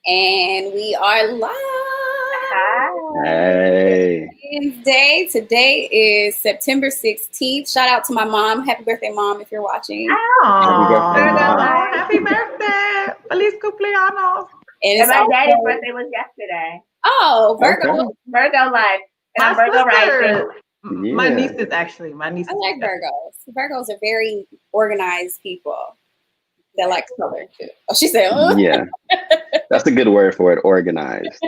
And we are live. Hi. Hey. Wednesday. Today is September 16th. Shout out to my mom. Happy birthday, Mom, if you're watching. Happy birthday, Mom. Happy birthday. Feliz cumpleaños. And And my also, daddy's birthday was yesterday. oh, Virgo. Okay. Virgo life. And I'm Virgo rising. My niece is actually, my niece I like Virgos. Virgos are very organized people that like color too. Oh, she said, oh. Yeah. That's a good word for it, organized.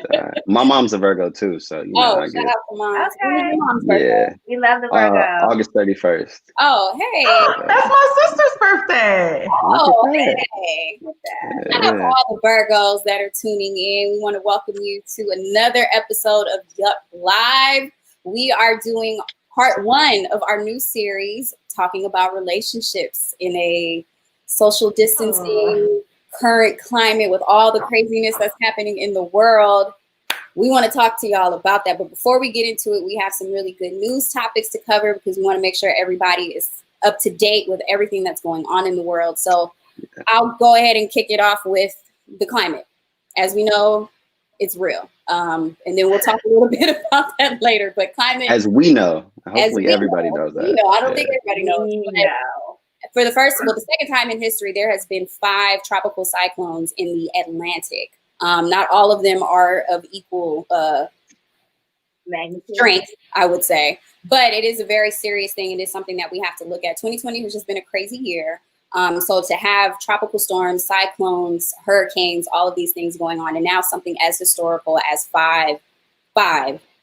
My mom's a Virgo too, so you know. I Shout get out to Mom. Okay. When is your mom's birthday? Yeah. We love the Virgo. August 31st. Oh, hey. That's my sister's birthday. Oh, Look at hey. that. Shout out to all the Virgos that are tuning in. We want to welcome you to another episode of Yup Live. We are doing part 1 of our new series talking about relationships in a social distancing current climate with all the craziness that's happening in the world. We want to talk to y'all about that. But before we get into it, we have some really good news topics to cover because we want to make sure everybody is up to date with everything that's going on in the world. So I'll go ahead and kick it off with the climate. As we know, it's real. And then we'll talk a little bit about that later. But climate, As we know, hopefully everybody knows that. I don't think everybody knows. For the second time in history, there has been 5 tropical cyclones in the Atlantic. Not all of them are of equal strength, I would say. But it is a very serious thing. It is something that we have to look at. 2020 has just been a crazy year. So to have tropical storms, cyclones, hurricanes, all of these things going on, and now something as historical as five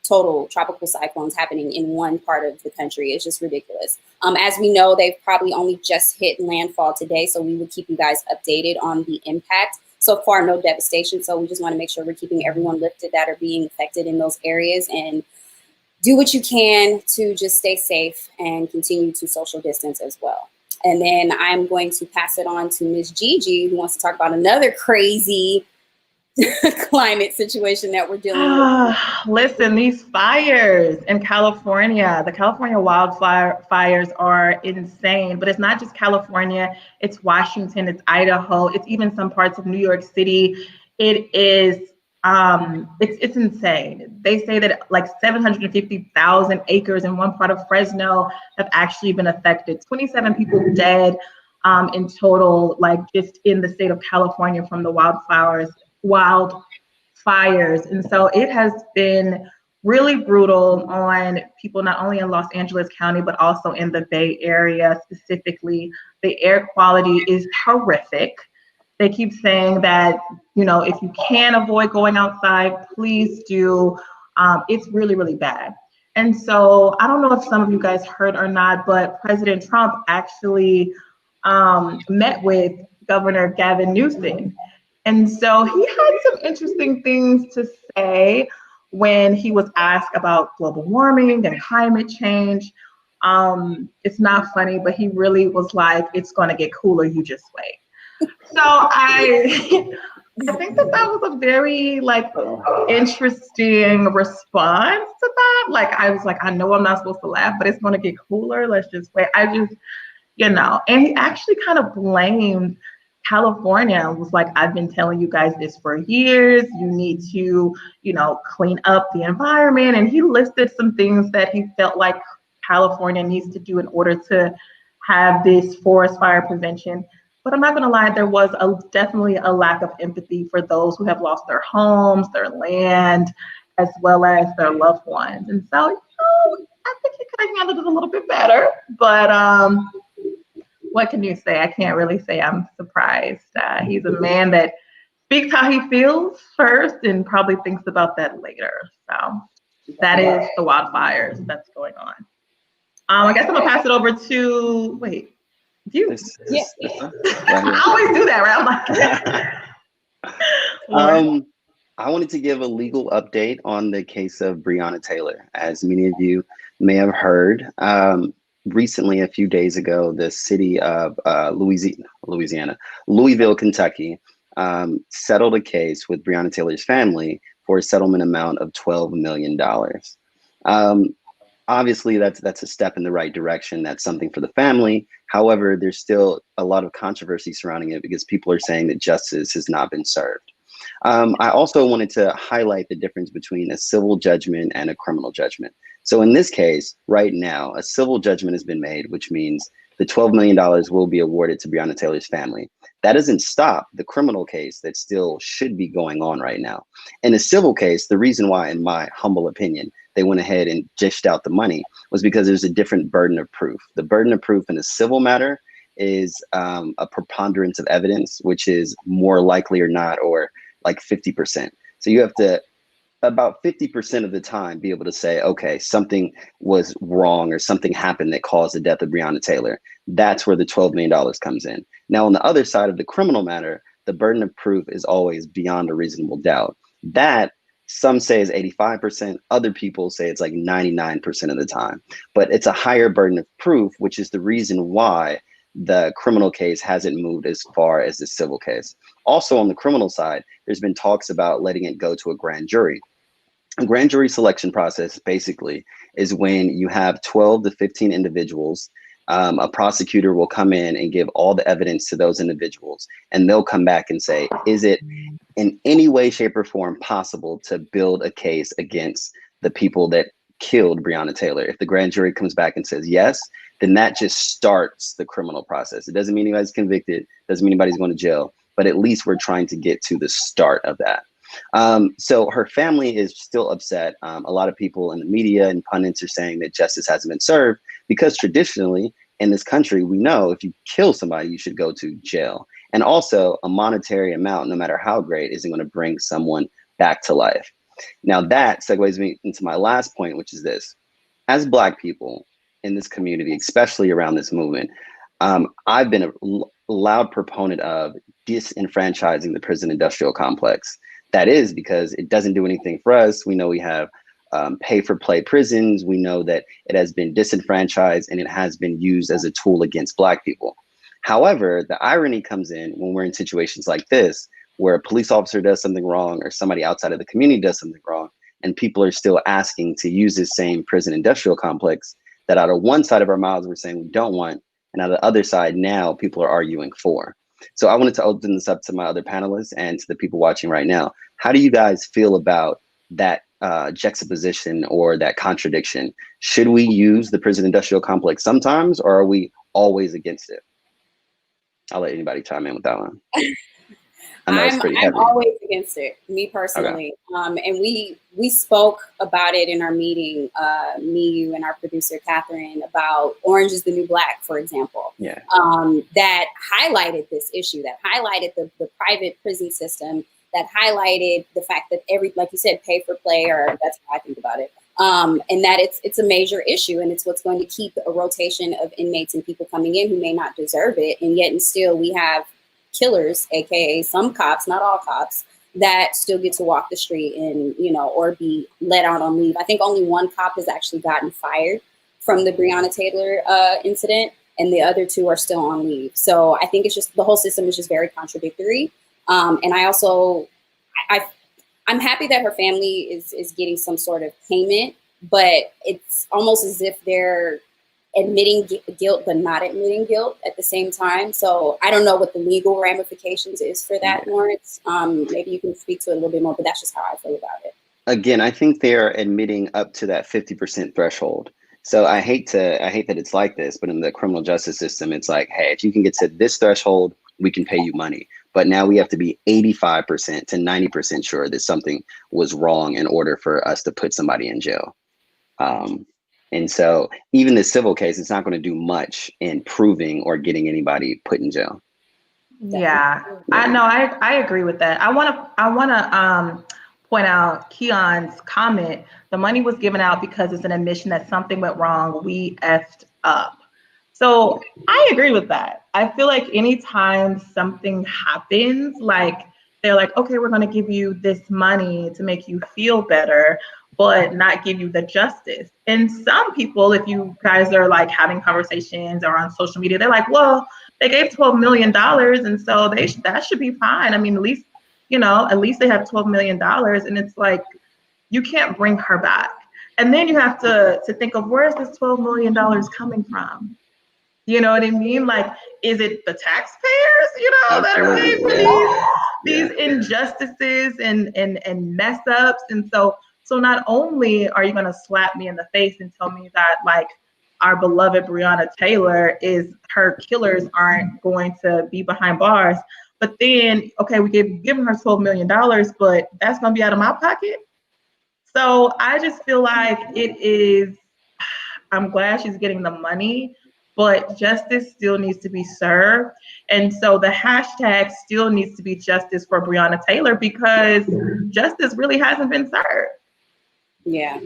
total tropical cyclones happening in one part of the country is just ridiculous. As we know, they've probably only just hit landfall today, so we will keep you guys updated on the impact. So far, no devastation, so we just want to make sure we're keeping everyone lifted that are being affected in those areas, and do what you can to just stay safe and continue to social distance as well. And then I'm going to pass it on to Ms. Gigi, who wants to talk about another crazy climate situation that we're dealing with. Listen, these fires in California, the California wildfires are insane, but it's not just California, it's Washington, it's Idaho, it's even some parts of New York City. It is, it's insane. They say that like 750,000 acres in one part of Fresno have actually been affected. 27 people dead in total, like just in the state of California from the wildfires. And so it has been really brutal on people not only in Los Angeles County but also in the Bay Area specifically. The air quality is horrific. They keep saying that, you know, if you can avoid going outside, please do. It's really, really bad. And so I don't know if some of you guys heard or not, but President Trump actually met with Governor Gavin Newsom. And so he had some interesting things to say when he was asked about global warming and climate change. It's not funny, but he really was like, it's going to get cooler, you just wait. So I think that was a very interesting response to that. Like, I was like, I know I'm not supposed to laugh, but it's going to get cooler. Let's just wait. And he actually kind of blamed California, was like, I've been telling you guys this for years. You need to, clean up the environment. And he listed some things that he felt like California needs to do in order to have this forest fire prevention. But I'm not going to lie, there was definitely a lack of empathy for those who have lost their homes, their land, as well as their loved ones. And so, I think he could have handled it a little bit better. But what can you say? I can't really say I'm surprised. He's a man that speaks how he feels first and probably thinks about that later. So that is the wildfires that's going on. I guess I'm going to pass it over to, you. I always do that, right? I wanted to give a legal update on the case of Breonna Taylor. As many of you may have heard, recently, a few days ago, the city of Louisville, Kentucky, settled a case with Breonna Taylor's family for a settlement amount of $12 million. Obviously, that's a step in the right direction. That's something for the family. However, there's still a lot of controversy surrounding it because people are saying that justice has not been served. I also wanted to highlight the difference between a civil judgment and a criminal judgment. So in this case, right now, a civil judgment has been made, which means the $12 million will be awarded to Breonna Taylor's family. That doesn't stop the criminal case that still should be going on right now. In a civil case, the reason why, in my humble opinion, they went ahead and dished out the money was because there's a different burden of proof. The burden of proof in a civil matter is a preponderance of evidence, which is more likely or not, or like 50%. So you have to, about 50% of the time, be able to say, okay, something was wrong or something happened that caused the death of Breonna Taylor. That's where the $12 million comes in. Now, on the other side of the criminal matter, the burden of proof is always beyond a reasonable doubt. That some say is 85%, other people say it's like 99% of the time. But it's a higher burden of proof, which is the reason why the criminal case hasn't moved as far as the civil case. Also, on the criminal side, there's been talks about letting it go to a grand jury. A grand jury selection process basically is when you have 12 to 15 individuals. A prosecutor will come in and give all the evidence to those individuals, and they'll come back and say, is it in any way, shape, or form possible to build a case against the people that killed Breonna Taylor? If the grand jury comes back and says yes, then that just starts the criminal process. It doesn't mean anybody's convicted, doesn't mean anybody's going to jail, but at least we're trying to get to the start of that. So her family is still upset. A lot of people in the media and pundits are saying that justice hasn't been served because traditionally in this country, we know if you kill somebody, you should go to jail. And also a monetary amount, no matter how great, isn't going to bring someone back to life. Now that segues me into my last point, which is this. As Black people in this community, especially around this movement, I've been a loud proponent of disenfranchising the prison industrial complex. That is because it doesn't do anything for us. We know we have pay for play prisons. We know that it has been disenfranchised and it has been used as a tool against Black people. However, the irony comes in when we're in situations like this, where a police officer does something wrong or somebody outside of the community does something wrong, and people are still asking to use this same prison industrial complex that out of one side of our mouths we're saying we don't want, and out of the other side now people are arguing for. So I wanted to open this up to my other panelists and to the people watching right now. How do you guys feel about that juxtaposition or that contradiction? Should we use the prison industrial complex sometimes, or are we always against it? I'll let anybody chime in with that one. I know it's pretty heavy. I'm always against it, me personally. Okay. And we spoke about it in our meeting, me, you, and our producer, Catherine, about Orange is the New Black, for example. Yeah. That highlighted this issue, that highlighted the private prison system, that highlighted the fact that like you said, pay for play, or that's how I think about it. And that it's a major issue, and it's what's going to keep a rotation of inmates and people coming in who may not deserve it. And yet and still we have killers, aka some cops, not all cops, that still get to walk the street and, or be let out on leave. I think only one cop has actually gotten fired from the Breonna Taylor incident, and the other two are still on leave. So I think it's just, the whole system is just very contradictory. And I'm happy that her family is getting some sort of payment, but it's almost as if they're admitting guilt but not admitting guilt at the same time. So I don't know what the legal ramifications is for that, Lawrence. Maybe you can speak to it a little bit more, but that's just how I feel about it. Again, I think they're admitting up to that 50% threshold. So I hate that it's like this, but in the criminal justice system, it's like, hey, if you can get to this threshold, we can pay you money. But now we have to be 85% to 90% sure that something was wrong in order for us to put somebody in jail. And so even the civil case, it's not going to do much in proving or getting anybody put in jail. Yeah, I know. I agree with that. I want to point out Keon's comment. The money was given out because it's an admission that something went wrong. We effed up. So I agree with that. I feel like anytime something happens, like they're like, okay, we're going to give you this money to make you feel better, but not give you the justice. And some people, if you guys are like having conversations or on social media, they're like, well, they gave $12 million. And so that should be fine. I mean, at least they have $12 million. And it's like, you can't bring her back. And then you have to think of, where is this $12 million coming from? You know what I mean? Like, is it the taxpayers, that are paying for these? these injustices and mess ups. And so not only are you going to slap me in the face and tell me that like our beloved Breonna Taylor is her killers aren't going to be behind bars, but then, okay, we given her $12 million, but that's going to be out of my pocket. So I just feel like I'm glad she's getting the money, but justice still needs to be served. And so the hashtag still needs to be justice for Breonna Taylor because justice really hasn't been served. Yeah.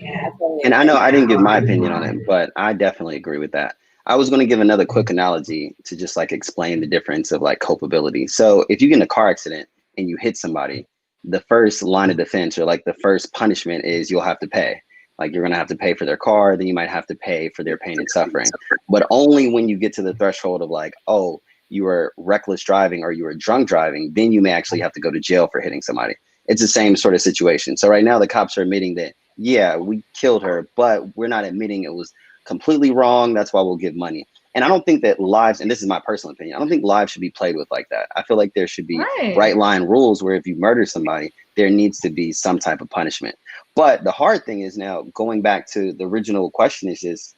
And I know I didn't give my opinion on it, but I definitely agree with that. I was going to give another quick analogy to just like explain the difference of like culpability. So if you get in a car accident and you hit somebody, the first line of defense or like the first punishment is you'll have to pay. Like you're going to have to pay for their car, then you might have to pay for their pain and suffering. But only when you get to the threshold of like, oh, you were reckless driving or you were drunk driving, then you may actually have to go to jail for hitting somebody. It's the same sort of situation. So right now the cops are admitting that, yeah, we killed her, but we're not admitting it was completely wrong. That's why we'll give money. And I don't think that lives, and this is my personal opinion, I don't think lives should be played with like that. I feel like there should be bright line rules where if you murder somebody, there needs to be some type of punishment. But the hard thing is now going back to the original question is just,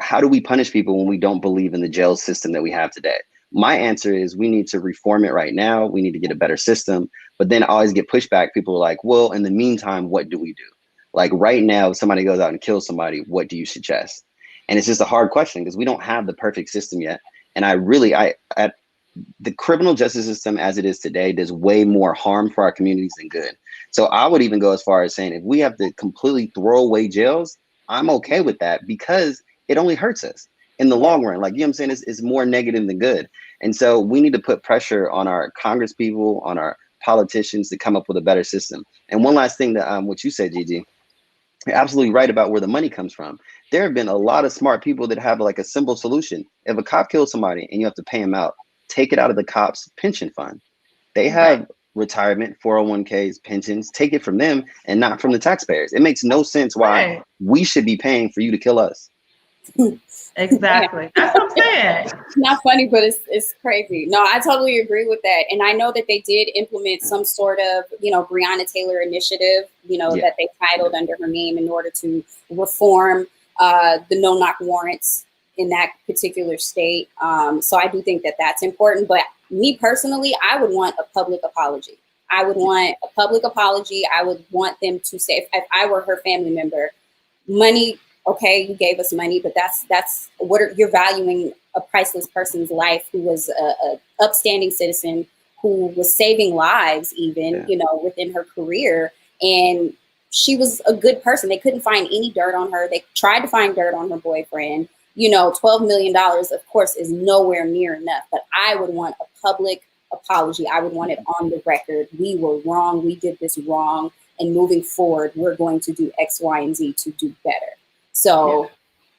how do we punish people when we don't believe in the jail system that we have today? My answer is we need to reform it right now. We need to get a better system. But then I always get pushback. People are like, well, in the meantime, what do we do? Like right now, if somebody goes out and kills somebody, what do you suggest? And it's just a hard question because we don't have the perfect system yet. And at the criminal justice system as it is today does way more harm for our communities than good. So I would even go as far as saying if we have to completely throw away jails, I'm okay with that because it only hurts us in the long run. Like, you know what I'm saying? It's more negative than good. And so we need to put pressure on our Congress people, on our politicians to come up with a better system. And one last thing that what you said, Gigi, you're absolutely right about where the money comes from. There have been a lot of smart people that have like a simple solution. If a cop kills somebody and you have to pay him out, take it out of the cops' pension fund. They have retirement, 401ks, pensions. Take it from them and not from the taxpayers. It makes no sense why we should be paying for you to kill us. Exactly. That's what I'm saying. It's not funny, but it's crazy. No, I totally agree with that. And I know that they did implement some sort of, Breonna Taylor initiative, that they titled under her name in order to reform the no-knock warrants in that particular state. So I do think that that's important. But me personally, I would want a public apology. I would want a public apology. I would want them to say, if I were her family member, money, okay, you gave us money, but that's you're valuing a priceless person's life who was a upstanding citizen who was saving lives even, within her career. And she was a good person. They couldn't find any dirt on her. They tried to find dirt on her boyfriend. $12 million, of course, is nowhere near enough. But I would want a public apology. I would want it on the record. We were wrong. We did this wrong. And moving forward, we're going to do X, Y, and Z to do better. So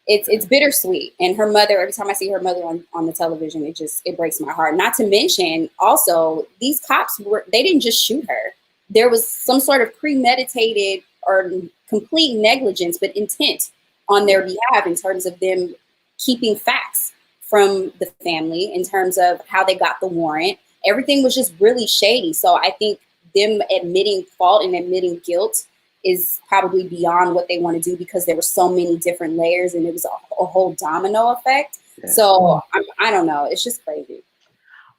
it's bittersweet. And her mother, every time I see her mother on the television, it breaks my heart. Not to mention, also, these cops they didn't just shoot her. There was some sort of premeditated or complete negligence, but intent on their behalf in terms of them keeping facts from the family, in terms of how they got the warrant. Everything was just really shady. So I think them admitting fault and admitting guilt is probably beyond what they want to do because there were so many different layers and it was a whole domino effect. Yeah. So I don't know. It's just crazy.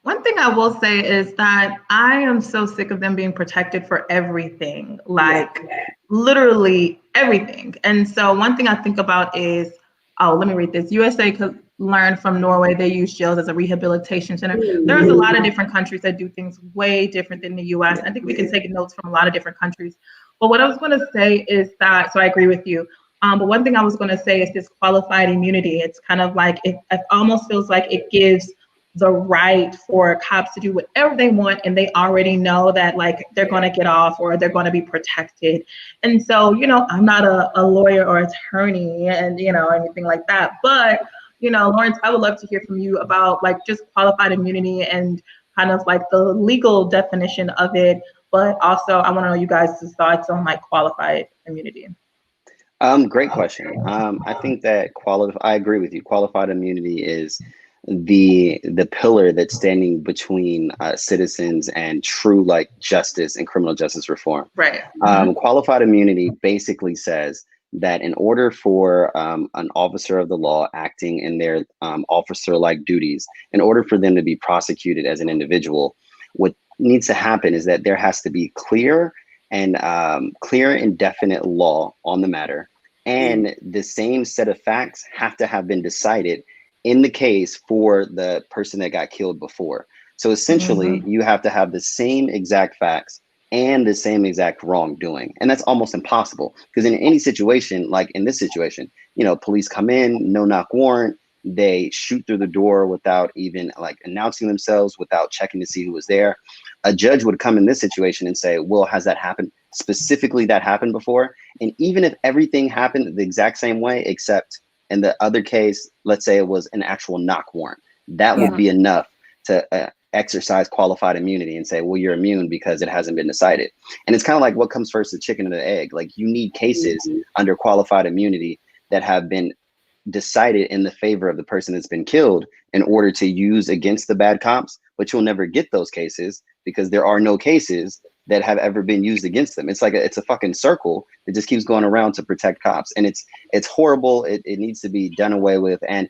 One thing I will say is that I am so sick of them being protected for everything, literally everything. And so one thing I think about is, let me read this. USA could learn from Norway. They use jails as a rehabilitation center. There's a lot of different countries that do things way different than the US. I think we can take notes from a lot of different countries. But what I was going to say is that, so I agree with you. But one thing I was going to say is this qualified immunity. It's kind of like, it almost feels like it gives the right for cops to do whatever they want, and they already know that they're going to get off or they're going to be protected. And so, I'm not a lawyer or attorney and, anything like that. But, Lawrence, I would love to hear from you about just qualified immunity and kind of the legal definition of it. But also I want to know you guys' thoughts on qualified immunity. Great question. I think that I agree with you. Qualified immunity is the pillar that's standing between citizens and true like justice and criminal justice reform. Right. Qualified immunity basically says that in order for an officer of the law acting in their officer-like duties, in order for them to be prosecuted as an individual, what needs to happen is that there has to be clear and definite law on the matter, and the same set of facts have to have been decided in the case for the person that got killed before. So essentially, you have to have the same exact facts and the same exact wrongdoing. And that's almost impossible because in any situation, like in this situation, you know, police come in, no knock warrant, they shoot through the door without even like announcing themselves, without checking to see who was there. A judge would come in this situation and say, well, has that happened? Specifically, that happened before. And even if everything happened the exact same way, except in the other case, let's say it was an actual knock warrant, that would be enough to exercise qualified immunity and say, well, you're immune because it hasn't been decided. And it's kind of like what comes first, the chicken or the egg? Like you need cases under qualified immunity that have been decided in the favor of the person that's been killed in order to use against the bad cops, but you'll never get those cases because there are no cases that have ever been used against them. It's like it's a fucking circle that just keeps going around to protect cops, and it's horrible. It needs to be done away with. And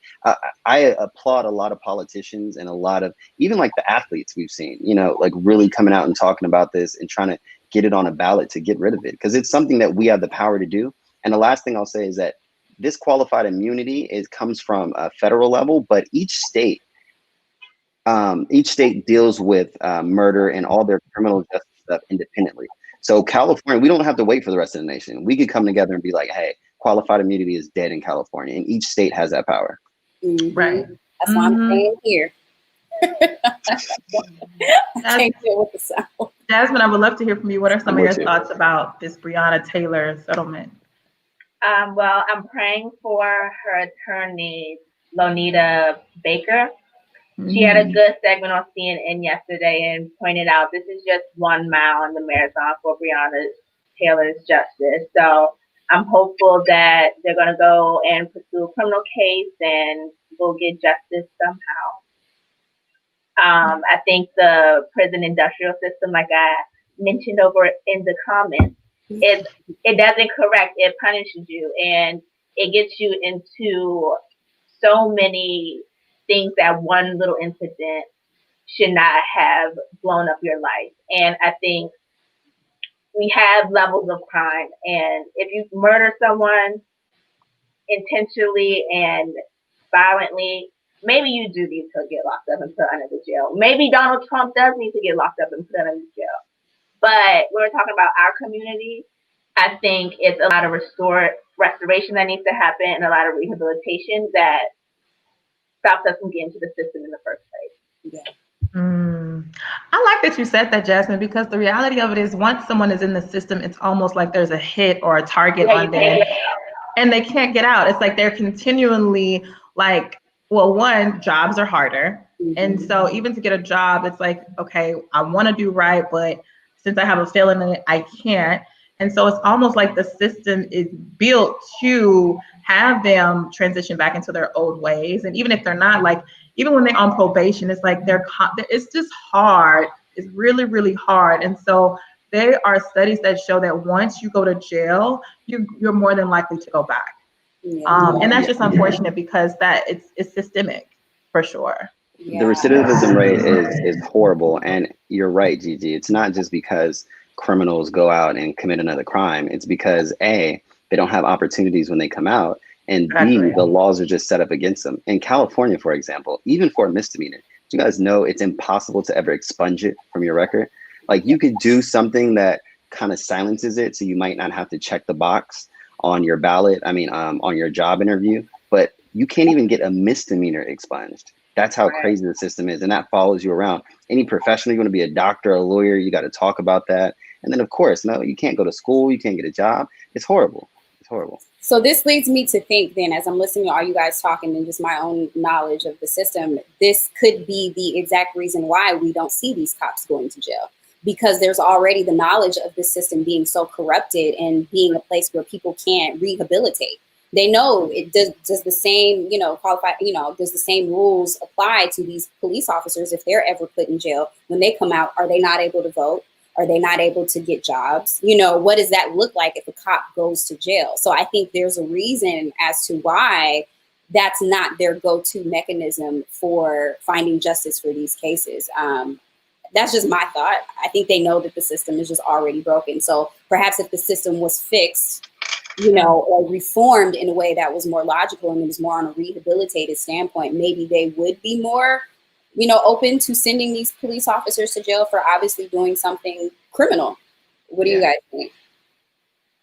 I applaud a lot of politicians and a lot of even like the athletes we've seen, you know, like really coming out and talking about this and trying to get it on a ballot to get rid of it because it's something that we have the power to do. And the last thing I'll say is that this qualified immunity comes from a federal level, but each state deals with murder and all their criminal justice stuff independently. So California, we don't have to wait for the rest of the nation. We could come together and be like, hey, qualified immunity is dead in California, and each state has that power. Right. That's why I'm staying here. I can't deal with the sound. Jasmine, I would love to hear from you. What are some of your thoughts about this Breonna Taylor settlement? Well, I'm praying for her attorney, Lonita Baker. She had a good segment on CNN yesterday and pointed out this is just 1 mile in the marathon for Breonna Taylor's justice. So I'm hopeful that they're going to go and pursue a criminal case and we'll get justice somehow. I think the prison industrial system, like I mentioned over in the comments, it doesn't correct, it punishes you, and it gets you into so many things that one little incident should not have blown up your life. And I think we have levels of crime, and if you murder someone intentionally and violently, maybe you do need to get locked up and put under the jail. Maybe Donald Trump does need to get locked up and put under the jail. But when we're talking about our community, I think it's a lot of restoration that needs to happen and a lot of rehabilitation that stops us from getting to the system in the first place. I like that you said that, Jasmine, because the reality of it is once someone is in the system, it's almost like there's a hit or a target on them and they can't get out. It's like they're continually like, well, one, jobs are harder. And so even to get a job, it's like, okay, I want to do right, but since I have a felony, I can't. And so it's almost like the system is built to have them transition back into their old ways. And even if they're not, like, even when they're on probation, it's like it's just hard. It's really, really hard. And so there are studies that show that once you go to jail, you're more than likely to go back. And that's just unfortunate because it's systemic for sure. The recidivism rate is horrible. And you're right, Gigi. It's not just because criminals go out and commit another crime. It's because A, they don't have opportunities when they come out, and B, the laws are just set up against them. In California, for example, even for a misdemeanor, do you guys know it's impossible to ever expunge it from your record? Like you could do something that kind of silences it, so you might not have to check the box on your ballot, on your job interview, but you can't even get a misdemeanor expunged. That's how crazy the system is, and that follows you around. Any professional, you want to be a doctor, a lawyer, you got to talk about that. And then, of course, no, you can't go to school, you can't get a job. It's horrible. It's horrible. So this leads me to think then, as I'm listening to all you guys talking and just my own knowledge of the system, this could be the exact reason why we don't see these cops going to jail. Because there's already the knowledge of the system being so corrupted and being a place where people can't rehabilitate. They know it does the same, qualify, does the same rules apply to these police officers if they're ever put in jail? When they come out, are they not able to vote? Are they not able to get jobs? What does that look like if a cop goes to jail? So I think there's a reason as to why that's not their go-to mechanism for finding justice for these cases. That's just my thought. I think they know that the system is just already broken. So perhaps if the system was fixed, or reformed in a way that was more logical and it was more on a rehabilitated standpoint, maybe they would be more, open to sending these police officers to jail for obviously doing something criminal. What do you guys think?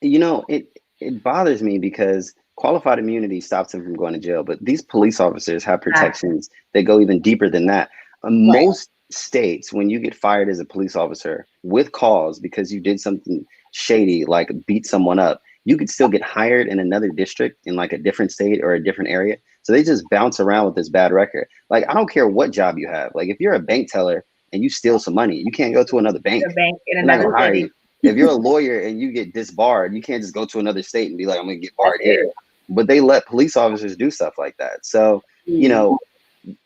It bothers me because qualified immunity stops them from going to jail, but these police officers have protections that go even deeper than that. Most states, when you get fired as a police officer with cause because you did something shady, like beat someone up, you could still get hired in another district in like a different state or a different area. So they just bounce around with this bad record. Like, I don't care what job you have. Like, if you're a bank teller and you steal some money, you can't go to another bank. A bank in another city. If you're a lawyer and you get disbarred, you can't just go to another state and be like, I'm going to get barred here. But they let police officers do stuff like that. So,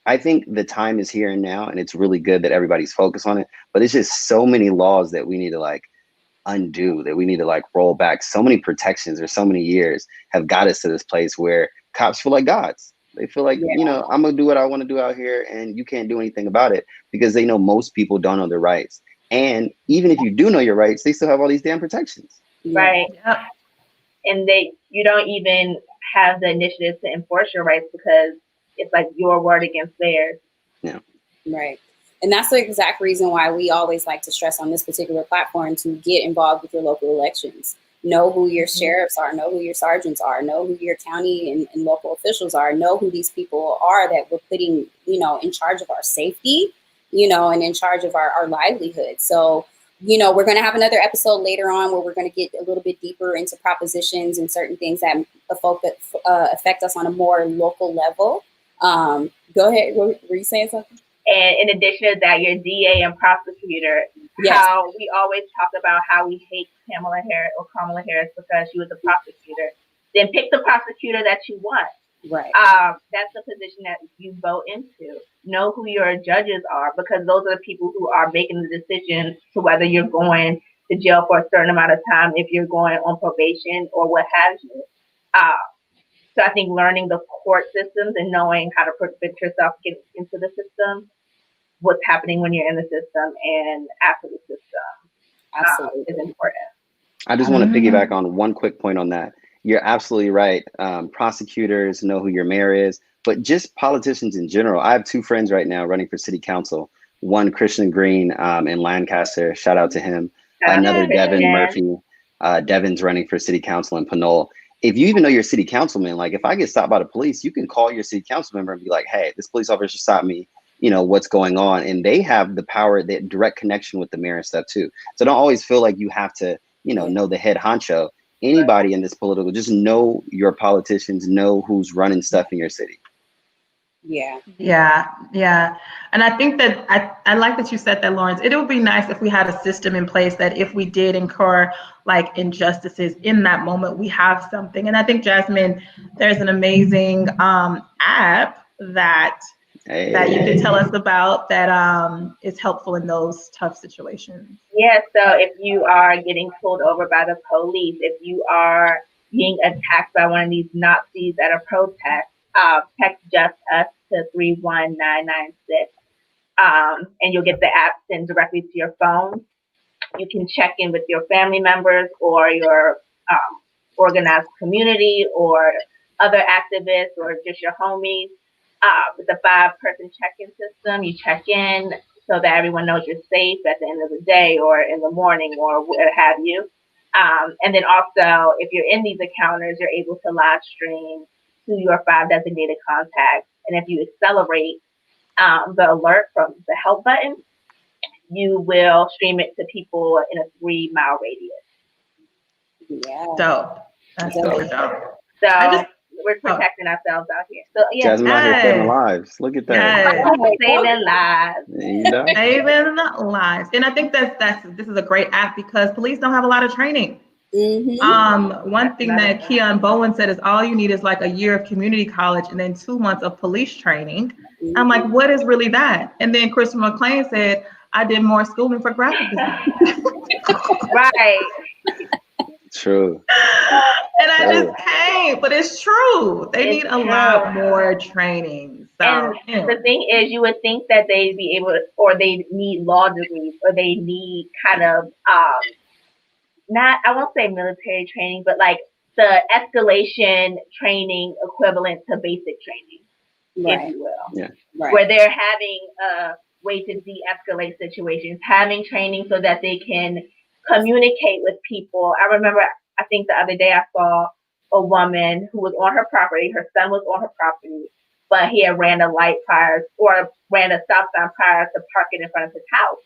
I think the time is here and now, and it's really good that everybody's focused on it. But it's just so many laws that we need to like undo, that we need to like roll back. So many protections or so many years have got us to this place where cops feel like gods. They feel like, I'm going to do what I want to do out here and you can't do anything about it, because they know most people don't know their rights. And even if you do know your rights, they still have all these damn protections. Right. Yeah. And you don't even have the initiative to enforce your rights because it's like your word against theirs. Yeah. Right. And that's the exact reason why we always like to stress on this particular platform to get involved with your local elections. Know who your sheriffs are, know who your sergeants are, know who your county and local officials are, know who these people are that we're putting, in charge of our safety, and in charge of our livelihood. So, we're going to have another episode later on where we're going to get a little bit deeper into propositions and certain things that affect us on a more local level. Go ahead. Were you saying something? And in addition to that, your DA and prosecutor, how we always talk about how we hate Kamala Harris because she was a prosecutor. Then pick the prosecutor that you want. Right. That's the position that you vote into. Know who your judges are, because those are the people who are making the decision to whether you're going to jail for a certain amount of time, if you're going on probation or what have you. So I think learning the court systems and knowing how to prevent yourself getting into the system, what's happening when you're in the system and after the system, is important. I just want to piggyback on one quick point on that. You're absolutely right. Prosecutors know who your mayor is, but just politicians in general. I have two friends right now running for city council. One, Christian Green in Lancaster. Shout out to him. Another, Devin Murphy. Devin's running for city council in Pinole. If you even know your city councilman, like if I get stopped by the police, you can call your city council member and be like, hey, this police officer stopped me. What's going on? And they have the power, that direct connection with the mayor and stuff too. So don't always feel like you have to, know the head honcho. Anybody in this political, just know your politicians, know who's running stuff in your city. Yeah. And I think that I like that you said that, Lawrence. It would be nice if we had a system in place that if we did incur like injustices in that moment, we have something. And I think, Jasmine, there's an amazing app that you can tell us about that is helpful in those tough situations. Yeah, so if you are getting pulled over by the police, if you are being attacked by one of these Nazis at a protest, text Just Us to 31996, and you'll get the app sent directly to your phone. You can check in with your family members or your organized community or other activists or just your homies. With the 5-person check-in system, you check in so that everyone knows you're safe at the end of the day or in the morning or what have you. And then also, if you're in these encounters, you're able to live stream to your 5 designated contacts. And if you accelerate the alert from the help button, you will stream it to people in a 3-mile radius. Yeah. Dope. That's super dope. So we're protecting ourselves out here. So yeah, Jasmine out here saving lives. Look at that. Saving lives. Saving lives. And I think this is a great app because police don't have a lot of training. One thing that Keon Bowen said is all you need is like a year of community college and then 2 months of police training. I'm like, what is really that? And then Christopher McLean said, I did more schooling for graphic design. Right. True. And I just can't, but it's true. They need a lot more training. So, and the thing is, you would think that they'd be able to, or they need law degrees, or they need kind of, not, I won't say military training, but like the escalation training equivalent to basic training, if you will. Yeah. Right. Where they're having a way to de-escalate situations, having training so that they can communicate with people. I remember, I think the other day I saw a woman who was on her property. Her son was on her property, but he had ran a light prior, or ran a stop sign prior to parking in front of his house.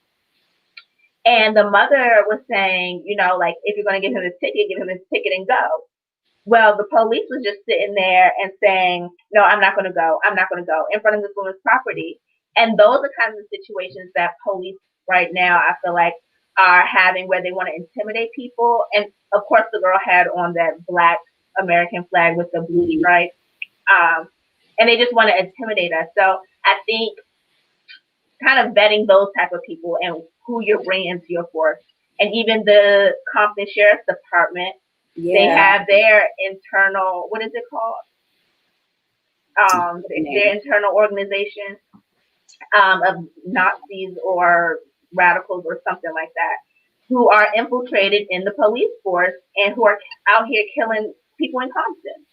And the mother was saying, you know, like, if you're going to give him his ticket and go. Well, the police was just sitting there and saying, no, I'm not going to go. I'm not going to go in front of this woman's property. And those are kinds of situations that police right now, I feel like, are having, where they want to intimidate people. And of course, the girl had on that Black American flag with the blue stripe. And they just want to intimidate us. So I think kind of vetting those type of people and who you're bringing into your force. And even the Compton Sheriff's Department, they have their internal, what is it called? Their internal organization of Nazis or radicals or something like that, who are infiltrated in the police force and who are out here killing people in Compton.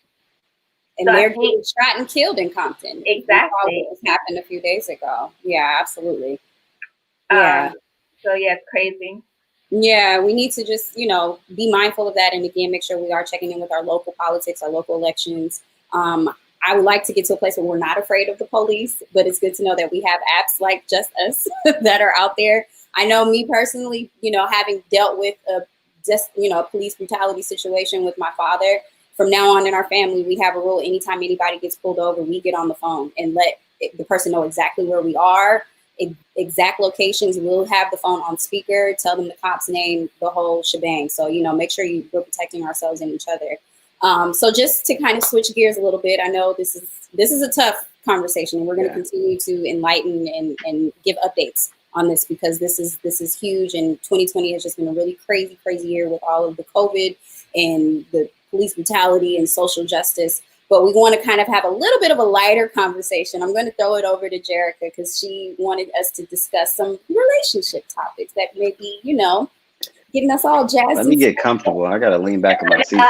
And so they're being shot and killed in Compton. Exactly. What happened a few days ago. Yeah, absolutely. Yeah. So yeah, it's crazy. Yeah, we need to just, you know, be mindful of that. And again, make sure we are checking in with our local politics, our local elections. I would like to get to a place where we're not afraid of the police, but it's good to know that we have apps like Just Us that are out there. I know me personally, you know, having dealt with a police brutality situation with my father, from now on in our family, we have a rule: anytime anybody gets pulled over, we get on the phone and let the person know exactly where we are, exact locations. We'll have the phone on speaker, tell them the cop's name, the whole shebang. So, you know, make sure we're protecting ourselves and each other. So just to kind of switch gears a little bit, I know this is a tough conversation, and we're going to continue to enlighten and give updates on this, because this is huge. And 2020 has just been a really crazy year with all of the COVID and the police brutality and social justice. But we want to kind of have a little bit of a lighter conversation. I'm going to throw it over to Jerica, because she wanted us to discuss some relationship topics that may be, you know, getting us all jazzed. Let me get comfortable. I got to lean back in my seat.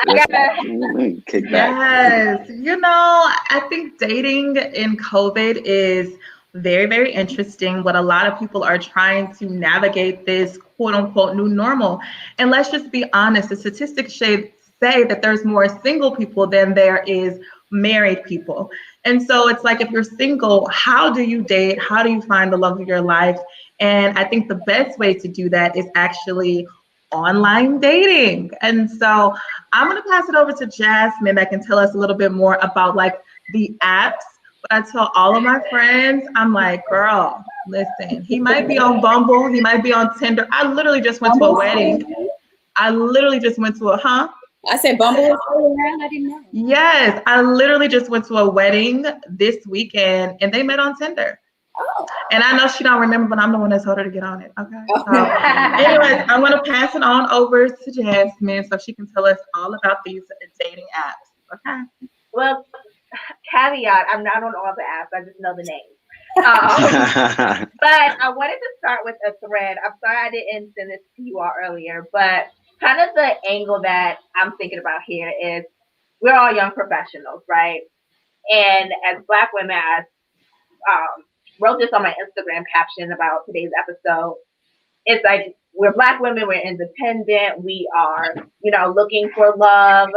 Kick back. Yes. You know, I think dating in COVID is very, very interesting. But a lot of people are trying to navigate this quote unquote new normal. And let's just be honest, the statistics say that there's more single people than there is married people. And so it's like, if you're single, how do you date? How do you find the love of your life? And I think the best way to do that is actually online dating. And so I'm going to pass it over to Jasmine that can tell us a little bit more about like the apps. But I tell all of my friends, I'm like, girl, listen, he might be on Bumble, he might be on Tinder. I literally just went to a wedding. I said Bumble was still around. I didn't know. Yes, I literally just went to a wedding this weekend and they met on Tinder. Oh. And I know she don't remember, but I'm the one that told her to get on it. Okay. So, anyways, I'm going to pass it on over to Jasmine so she can tell us all about these dating apps. Okay. Well, caveat: I'm not on all the apps. I just know the names. But I wanted to start with a thread. I'm sorry I didn't send this to you all earlier, but kind of the angle that I'm thinking about here is we're all young professionals, right? And as Black women, I wrote this on my Instagram caption about today's episode. It's like, we're Black women, we're independent, we are, you know, looking for love,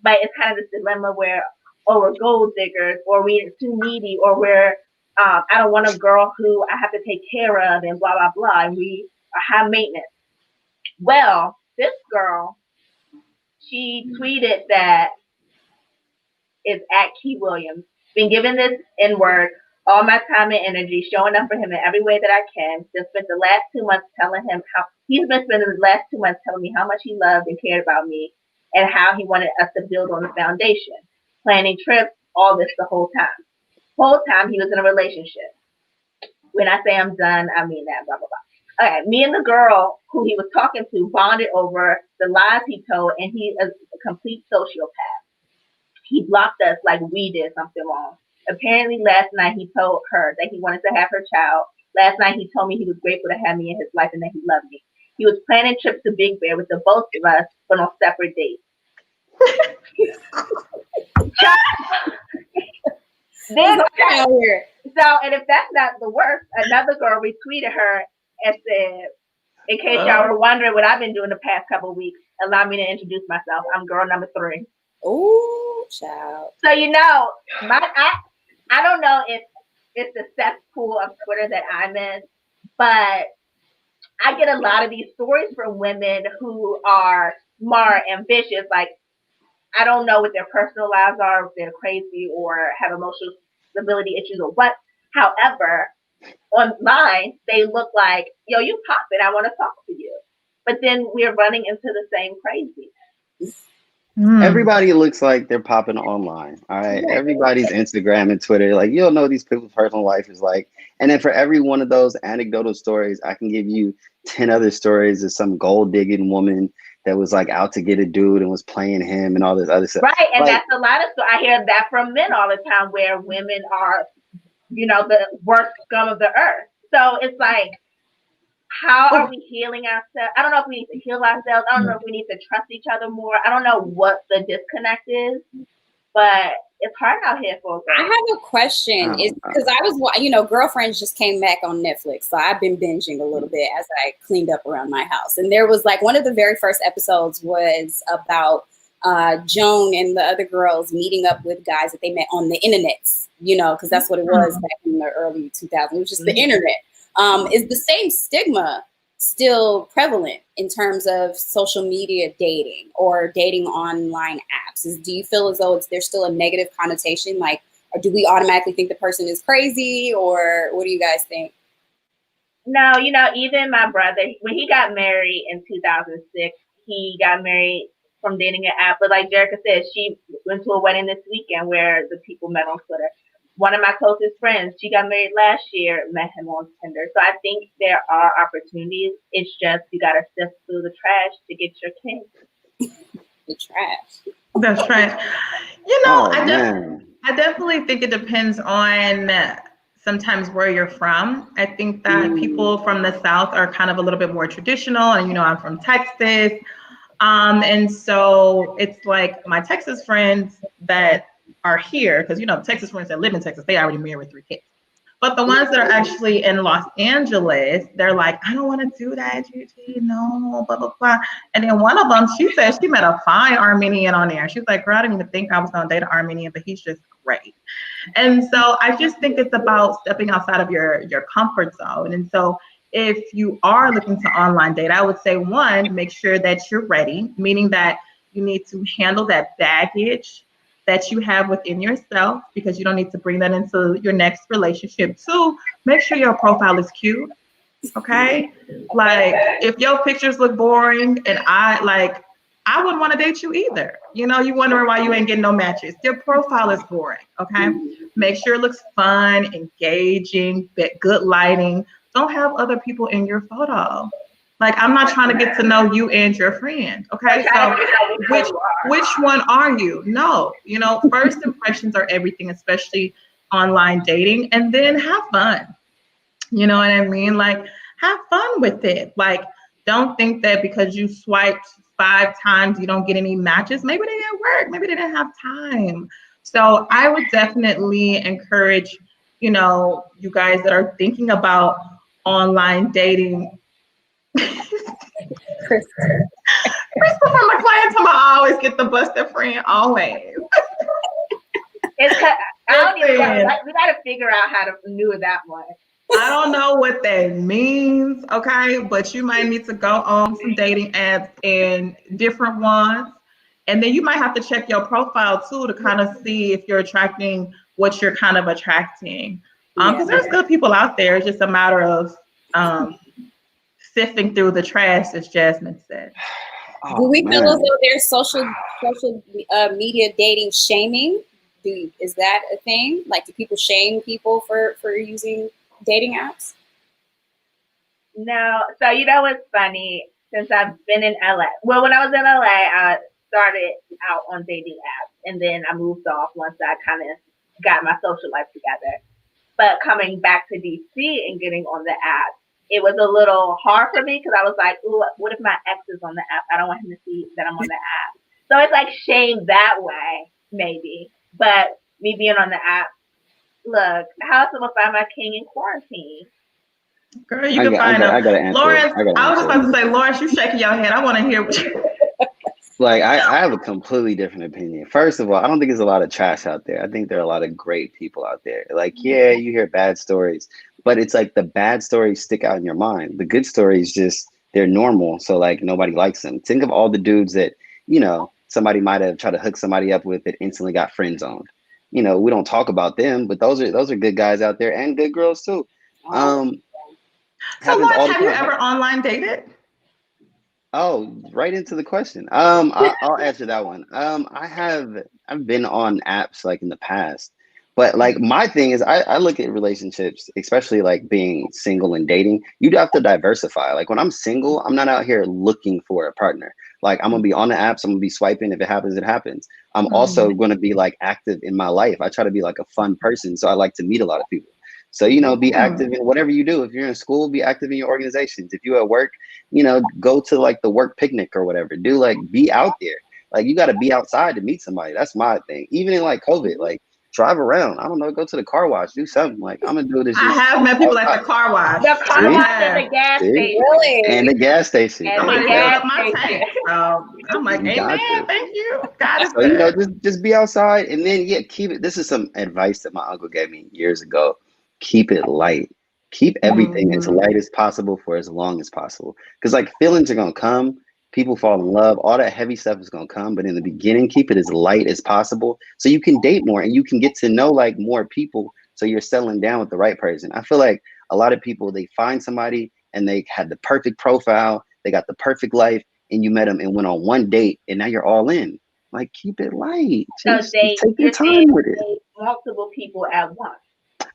but it's kind of this dilemma where, oh, we're gold diggers, or we're too needy, or we're, I don't want a girl who I have to take care of, and blah, blah, blah, and we are high maintenance. Well, this girl, she tweeted that is at Key Williams, been given this N-word all my time and energy, showing up for him in every way that I can. Just spent the last 2 months telling him how he's been spending the last 2 months telling me how much he loved and cared about me and how he wanted us to build on the foundation. Planning trips, all this the whole time. Whole time he was in a relationship. When I say I'm done, I mean that, blah, blah, blah. Okay, me and the girl who he was talking to bonded over the lies he told, and he is a complete sociopath. He blocked us like we did something wrong. Apparently, last night he told her that he wanted to have her child. Last night he told me he was grateful to have me in his life and that he loved me. He was planning trips to Big Bear with the both of us, but on separate dates. So, and if that's not the worst, another girl retweeted her and said, in case y'all were wondering what I've been doing the past couple of weeks, allow me to introduce myself. I'm girl number 3. Ooh, child. So, you know, I don't know if it's the cesspool of Twitter that I'm in, but I get a lot of these stories from women who are smart, ambitious. Like, I don't know what their personal lives are, if they're crazy or have emotional stability issues or what. However, online, they look like, yo, you poppin', I want to talk to you. But then we're running into the same crazy. Everybody looks like they're popping online. All right. Everybody's Instagram and Twitter. Like, you don't know what these people's personal life is like. And then for every one of those anecdotal stories, I can give you 10 other stories of some gold digging woman that was like out to get a dude and was playing him and all this other stuff. Right. And like, that's a lot of stuff. I hear that from men all the time where women are, you know, the worst scum of the earth. So it's like, how are we healing ourselves? I don't know if we need to heal ourselves. I don't know if we need to trust each other more. I don't know what the disconnect is, but it's hard out here for us. I have a question. Is because I was, you know, Girlfriends just came back on Netflix, so I've been binging a little bit as I cleaned up around my house. And there was like one of the very first episodes was about Joan and the other girls meeting up with guys that they met on the internet, you know, because that's what it was back in the early 2000s. It was just the internet. Is the same stigma still prevalent in terms of social media dating or dating online apps? Do you feel as though there's still a negative connotation? Like, or do we automatically think the person is crazy, or what do you guys think? No, you know, even my brother, when he got married in 2006, he got married from dating an app. But like Jerica said, she went to a wedding this weekend where the people met on Twitter. One of my closest friends, she got married last year, met him on Tinder. So I think there are opportunities. It's just you got to sift through the trash to get your king. The trash. That's right. You know, I definitely think it depends on sometimes where you're from. I think that people from the South are kind of a little bit more traditional. And, you know, I'm from Texas. And so it's like my Texas friends that are here, because, you know, Texas friends that live in Texas, they already married with 3 kids. But the ones that are actually in Los Angeles, they're like, I don't want to do that, Gigi, no, blah, blah, blah. And then one of them, she said she met a fine Armenian on there. She's like, girl, I didn't even think I was going to date an Armenian, but he's just great. And so I just think it's about stepping outside of your comfort zone. And so if you are looking to online date, I would say, 1, make sure that you're ready, meaning that you need to handle that baggage that you have within yourself, because you don't need to bring that into your next relationship. 2, make sure your profile is cute. Okay. Like, if your pictures look boring and I wouldn't want to date you either. You know, you wondering why you ain't getting no matches. Your profile is boring. Okay. Make sure it looks fun, engaging, good lighting. Don't have other people in your photo. Like, I'm not trying to get to know you and your friend. Okay. So which one are you? No, you know, first impressions are everything, especially online dating, and then have fun. You know what I mean? Like, have fun with it. Like, don't think that because you swiped 5 times, you don't get any matches. Maybe they didn't work. Maybe they didn't have time. So I would definitely encourage, you know, you guys that are thinking about online dating. Christopher, my clients, I always get the busted friend, always. I don't even know. We got to figure out how to maneuver that one. I don't know what that means, okay? But you might need to go on some dating apps and different ones. And then you might have to check your profile too to kind of see if you're attracting what you're kind of attracting. Because there's good people out there. It's just a matter of sifting through the trash, as Jasmine said. Do we feel as though there's social media dating shaming? Is that a thing? Like, do people shame people for using dating apps? No. So you know what's funny? Since I've been in LA, well, when I was in LA, I started out on dating apps, and then I moved off once I kind of got my social life together. But coming back to DC and getting on the app, it was a little hard for me because I was like, ooh, what if my ex is on the app? I don't want him to see that I'm on the app. So it's like shame that way, maybe. But me being on the app, look, how else am I find my king in quarantine? Girl, you can find him. Lawrence, I was about to say, Lawrence, you shaking your head. I want to hear what you... Like, I have a completely different opinion. First of all, I don't think there's a lot of trash out there. I think there are a lot of great people out there. Like, yeah, you hear bad stories, but it's like the bad stories stick out in your mind. The good stories just, they're normal. So like nobody likes them. Think of all the dudes that, you know, somebody might have tried to hook somebody up with that instantly got friend zoned. You know, we don't talk about them, but those are good guys out there and good girls too. So Lawrence, have you ever online dated? Oh, right into the question. I'll answer that one. I've been on apps like in the past, but like my thing is I look at relationships, especially like being single and dating, you do have to diversify. Like when I'm single, I'm not out here looking for a partner. Like I'm gonna be on the apps, I'm gonna be swiping. If it happens, it happens. I'm also gonna be like active in my life. I try to be like a fun person, so I like to meet a lot of people. So, you know, be active in whatever you do. If you're in school, be active in your organizations. If you're at work, you know, go to like the work picnic or whatever. Do like be out there. Like you got to be outside to meet somebody. That's my thing. Even in like COVID, like drive around. I don't know, go to the car wash, do something. Like I'm gonna do this. I have met people at the car wash. The car wash and the gas station. Really? And the gas station. And the gas my tank. So I'm like, amen, thank you. God is so, you know, just be outside and then keep it. This is some advice that my uncle gave me years ago. Keep it light. Keep everything as light as possible for as long as possible. Because like feelings are gonna come, people fall in love, all that heavy stuff is gonna come. But in the beginning, keep it as light as possible so you can date more and you can get to know like more people. So you're settling down with the right person. I feel like a lot of people, they find somebody and they had the perfect profile, they got the perfect life, and you met them and went on one date and now you're all in. Like keep it light. Just take your time with it. Multiple people at once.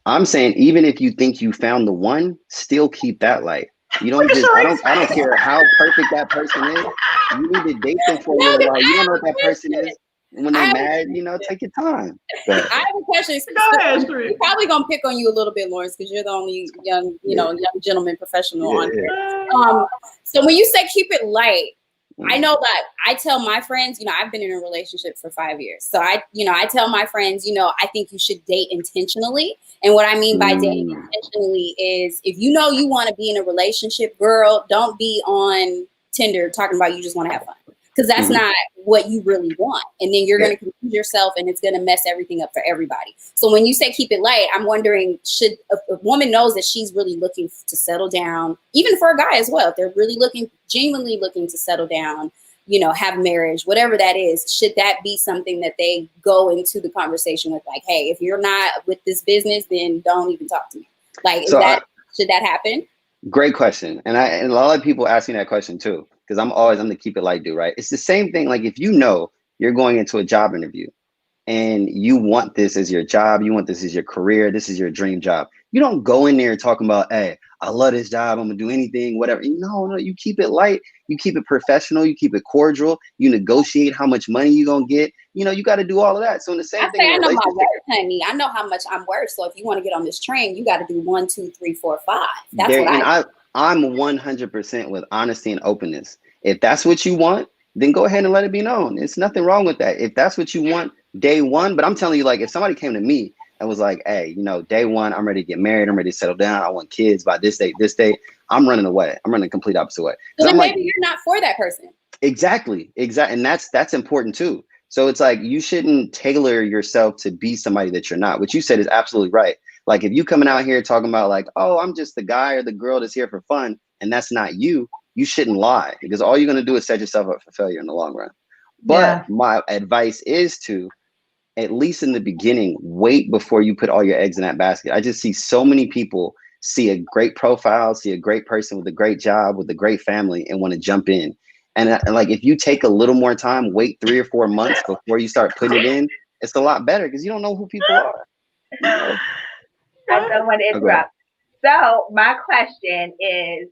I'm saying even if you think you found the one, still keep that light. You don't just I don't care how perfect that person is. You need to date them for a little while. You don't know what that person is. When they're mad, you know, take your time. But I have a question. Go ahead, we're probably gonna pick on you a little bit, Lawrence, because you're the only young gentleman professional on here. So when you say keep it light, I know that I tell my friends, you know, I've been in a relationship for 5 years. So I tell my friends, you know, I think you should date intentionally. And what I mean by dating intentionally is if you know you want to be in a relationship, girl, don't be on Tinder talking about you just want to have fun. Because that's not what you really want. And then you're going to confuse yourself and it's going to mess everything up for everybody. So when you say keep it light, I'm wondering, should a woman knows that she's really looking to settle down, even for a guy as well, if they're really genuinely looking to settle down, you know, have marriage, whatever that is, should that be something that they go into the conversation with, like, hey, if you're not with this business, then don't even talk to me. Like, should that happen? Great question. And a lot of people asking that question too. Because I'm the keep it light dude, right? It's the same thing. Like if you know you're going into a job interview and you want this as your job, you want this as your career, this is your dream job. You don't go in there talking about, hey, I love this job, I'm gonna do anything, whatever. No, you keep it light, you keep it professional, you keep it cordial, you negotiate how much money you're gonna get. You know, you got to do all of that. So in the same thing, I know my worth, honey. I know how much I'm worth. So if you want to get on this train, you got to do 1, 2, 3, 4, 5. That's what I'm 100% with honesty and openness. If that's what you want, then go ahead and let it be known. It's nothing wrong with that. If that's what you want, day one. But I'm telling you, like, if somebody came to me and was like, hey, you know, day one, I'm ready to get married. I'm ready to settle down. I want kids by this date, I'm running away. I'm running the complete opposite way. So then maybe you're not for that person. Exactly. And that's important too. So it's like, you shouldn't tailor yourself to be somebody that you're not. What you said is absolutely right. Like if you coming out here talking about like, oh, I'm just the guy or the girl that's here for fun, and that's not you, you shouldn't lie, because all you're going to do is set yourself up for failure in the long run. But my advice is to at least in the beginning, wait before you put all your eggs in that basket. I just see so many people see a great profile, see a great person with a great job, with a great family, and want to jump in. And like, if you take a little more time, wait 3 or 4 months before you start putting it in, it's a lot better because you don't know who people are. You know? I don't want to interrupt. So my question is,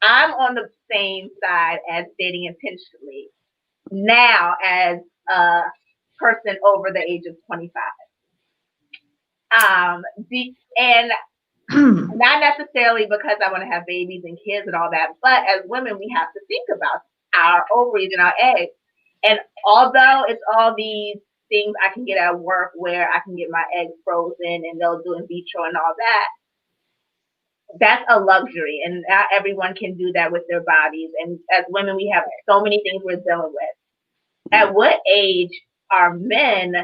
I'm on the same side as dating intentionally now as a person over the age of 25. And not necessarily because I want to have babies and kids and all that, but as women, we have to think about our ovaries and our eggs. And although it's all these things I can get at work where I can get my eggs frozen and they'll do in vitro and all that, that's a luxury, and not everyone can do that with their bodies. And as women, we have so many things we're dealing with. At what age are men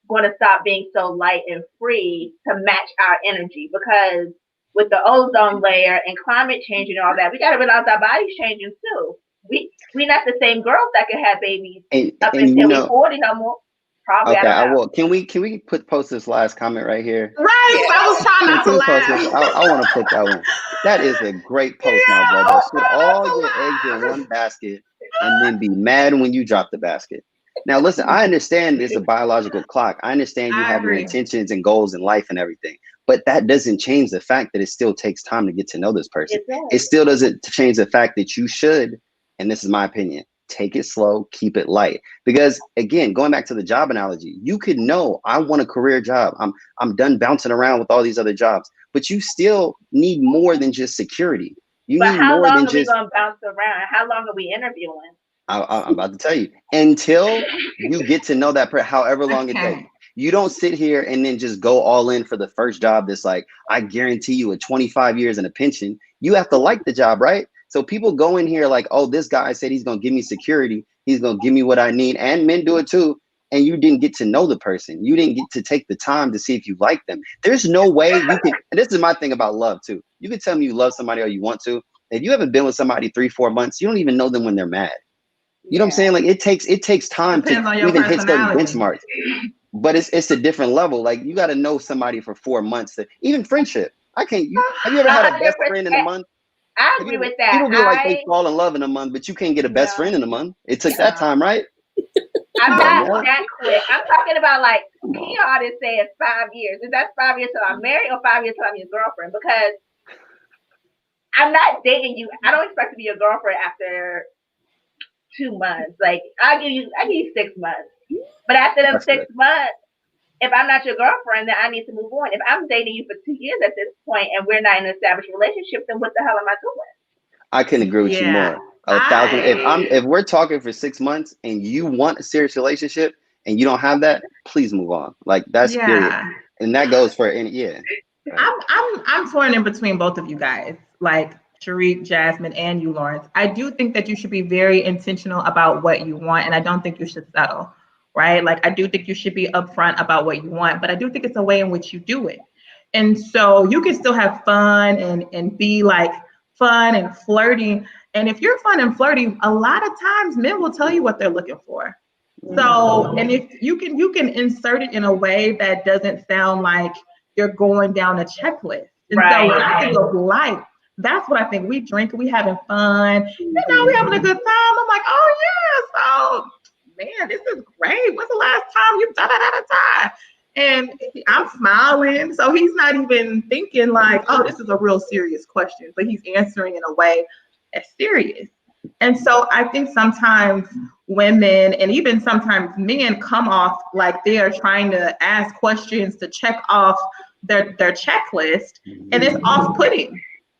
going to stop being so light and free to match our energy? Because with the ozone layer and climate change and all that, we got to realize our body's changing too. We're not the same girls that can have babies up until we're 40 no more. Probably. Okay, I don't know. Can we post this last comment right here? Right, I was trying not to laugh. I want to put that one. That is a great post, my brother. Put all your eggs in one basket and then be mad when you drop the basket. Now, listen, I understand it's a biological clock. I understand you have your intentions and goals in life and everything, but that doesn't change the fact that it still takes time to get to know this person. It still doesn't change the fact that you should, and this is my opinion, take it slow, keep it light. Because again, going back to the job analogy, you could know I want a career job. I'm done bouncing around with all these other jobs, but you still need more than just security. You need how more long than are we going to bounce around? How long are we interviewing? I'm about to tell you, until you get to know that however long it takes. You don't sit here and then just go all in for the first job that's like, I guarantee you a 25 years and a pension. You have to like the job, right? So people go in here like, oh, this guy said he's going to give me security. He's going to give me what I need. And men do it too. And you didn't get to know the person. You didn't get to take the time to see if you like them. There's no way you can. And this is my thing about love too. You can tell me you love somebody or you want to. If you haven't been with somebody 3-4 months, you don't even know them when they're mad. You know what I'm saying? Like it takes time to even hit certain benchmarks. But it's a different level. Like you got to know somebody for 4 months. Even friendship. Have you ever had a best friend in a month? I agree with that. People do like they fall in love in a month, but you can't get a best friend in a month. It took that time, right? I'm not that quick. I'm talking about like he always say it's 5 years. Is that 5 years till I'm married or 5 years till I'm your girlfriend? Because I'm not dating you. I don't expect to be your girlfriend after 2 months. Like I give you 6 months. But after them 6 months, if I'm not your girlfriend, then I need to move on. If I'm dating you for 2 years at this point and we're not in an established relationship, then what the hell am I doing? I couldn't agree with you more. 1,000. If we're talking for 6 months and you want a serious relationship and you don't have that, please move on. Like that's period. And that goes for any Right. I'm torn in between both of you guys, like Sharik, Jasmine, and you, Lawrence. I do think that you should be very intentional about what you want, and I don't think you should settle. Right? Like, I do think you should be upfront about what you want, but I do think it's a way in which you do it. And so you can still have fun and be like fun and flirty. And if you're fun and flirty, a lot of times men will tell you what they're looking for. So, and if you can insert it in a way that doesn't sound like you're going down a checklist. And so when I think of life, that's what I think. We drink, we having fun, we're having a good time. I'm like, oh yeah, so man, this is great. When's the last time you da-da-da-da-da? And I'm smiling. So he's not even thinking like, oh, this is a real serious question, but he's answering in a way that's serious. And so I think sometimes women and even sometimes men come off like they are trying to ask questions to check off their checklist, and it's off-putting.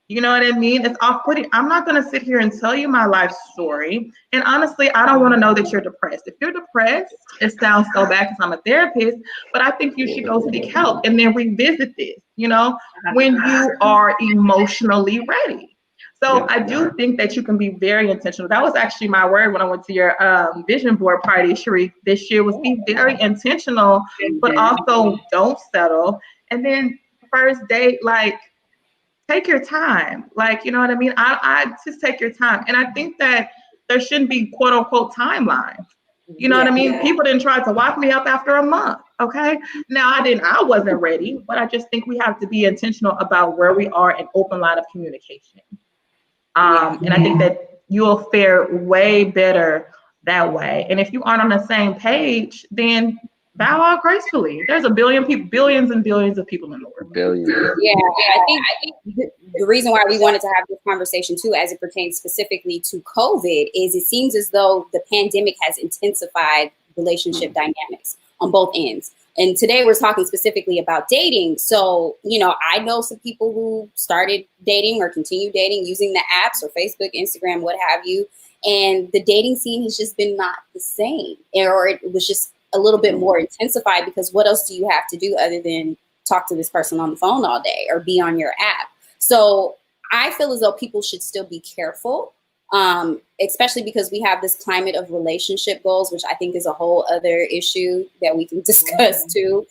You know what I mean? It's off-putting. I'm not going to sit here and tell you my life story. And honestly, I don't want to know that you're depressed. If you're depressed, it sounds so bad because I'm a therapist, but I think you should go seek help and then revisit this, when you are emotionally ready. So I do think that you can be very intentional. That was actually my word when I went to your vision board party, Sharik, this year, was be very intentional, but also don't settle. And then first date, like, take your time. Like, you know what I mean? I just take your time. And I think that there shouldn't be quote unquote timelines. You know what I mean? People didn't try to lock me up after a month. Okay. Now I wasn't ready, but I just think we have to be intentional about where we are and open line of communication. And I think that you'll fare way better that way. And if you aren't on the same page, then bow out gracefully. There's a billion people, billions and billions of people in the world. Billions. Yeah, I think the reason why we wanted to have this conversation too, as it pertains specifically to COVID, is it seems as though the pandemic has intensified relationship dynamics on both ends. And today we're talking specifically about dating. So, you know, I know some people who started dating or continue dating using the apps or Facebook, Instagram, what have you. And the dating scene has just been not the same, or it was just a little bit more intensified, because what else do you have to do other than talk to this person on the phone all day or be on your app? So I feel as though people should still be careful, especially because we have this climate of relationship goals, which I think is a whole other issue that we can discuss too.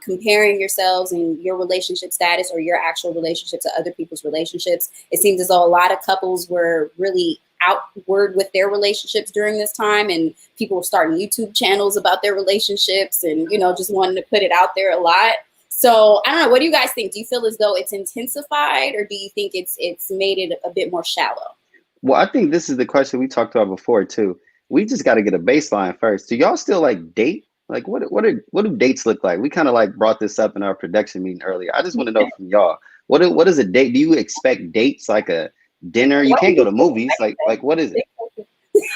Comparing yourselves and your relationship status or your actual relationship to other people's relationships. It seems as though a lot of couples were really outward with their relationships during this time, and people were starting YouTube channels about their relationships and, you know, just wanting to put it out there a lot. So I don't know, what do you guys think? Do you feel as though it's intensified, or do you think it's made it a bit more shallow? Well, I think this is the question we talked about before too. We just got to get a baseline first. Do y'all still like date? Like what do dates look like? We kind of like brought this up in our production meeting earlier. I just want to know from y'all, what is a date? Do you expect dates like a dinner? You can't go to movies. Like what is it?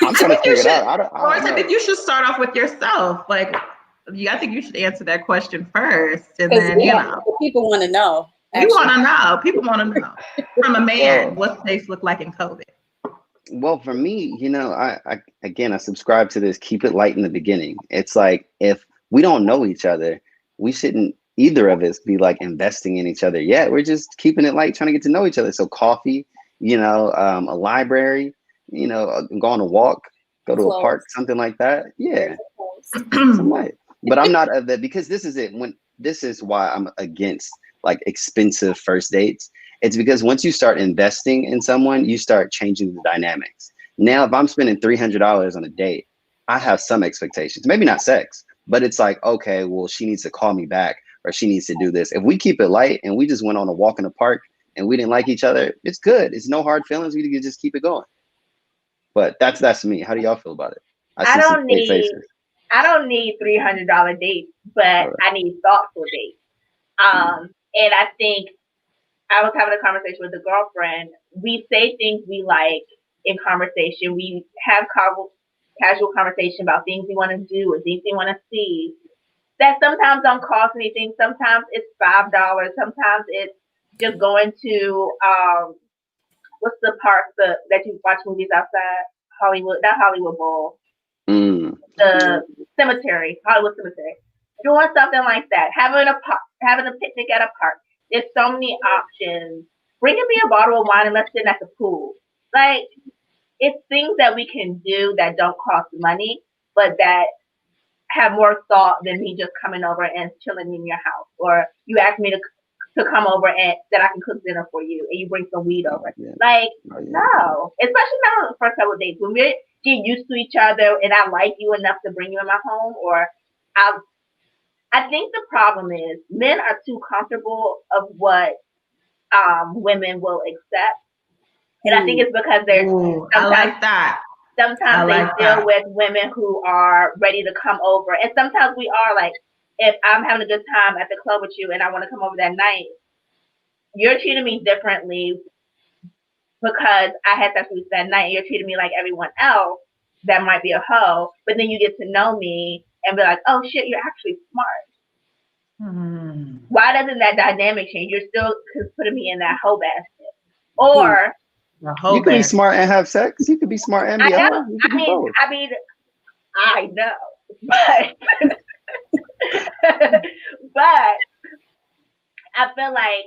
I'm trying to figure it out. I think you should start off with yourself. Like, I think you should answer that question first, and then people want to know. You want to know. People want to know from a man what dates look like in COVID. Well, for me, you know, I subscribe to this, keep it light in the beginning. It's like, if we don't know each other, we shouldn't, either of us, be like investing in each other yet. We're just keeping it light, trying to get to know each other. So coffee, you know, a library, you know, go on a walk, go to a park, something like that. Yeah. But I'm not of that, because this is it. This is why I'm against like expensive first dates. It's because once you start investing in someone, you start changing the dynamics. Now, if I'm spending $300 on a date, I have some expectations, maybe not sex, but it's like, okay, well, she needs to call me back, or she needs to do this. If we keep it light and we just went on a walk in the park and we didn't like each other, it's good. It's no hard feelings. We can just keep it going. But that's me. How do y'all feel about it? I don't need $300 dates, but I need thoughtful dates. And I think I was having a conversation with a girlfriend. We say things we like in conversation. We have casual conversation about things we want to do and things we want to see. That sometimes don't cost anything. Sometimes it's $5. Sometimes it's just going to what's the park that you watch movies outside? Not Hollywood Bowl. The cemetery, Hollywood Cemetery. Doing something like that. Having a picnic at a park. There's so many options. Bringing me a bottle of wine and let's sit at the pool. Like, it's things that we can do that don't cost money, but that have more thought than me just coming over and chilling in your house. Or you ask me to come over and that I can cook dinner for you, and you bring some weed over. Like, no. Especially not on the first couple of dates. When we get used to each other and I like you enough to bring you in my home, or I think the problem is men are too comfortable of what women will accept. And I think it's because I like that. Sometimes they deal with women who are ready to come over. And sometimes we are like, if I'm having a good time at the club with you and I want to come over that night, you're treating me differently because I had sex with you that night. And you're treating me like everyone else that might be a hoe. But then you get to know me and be like, oh shit, you're actually smart. Why doesn't that dynamic change? You're still putting me in that hoe basket. Or you can be smart and have sex. You could be smart and be a hoe. I mean, I know, but but I feel like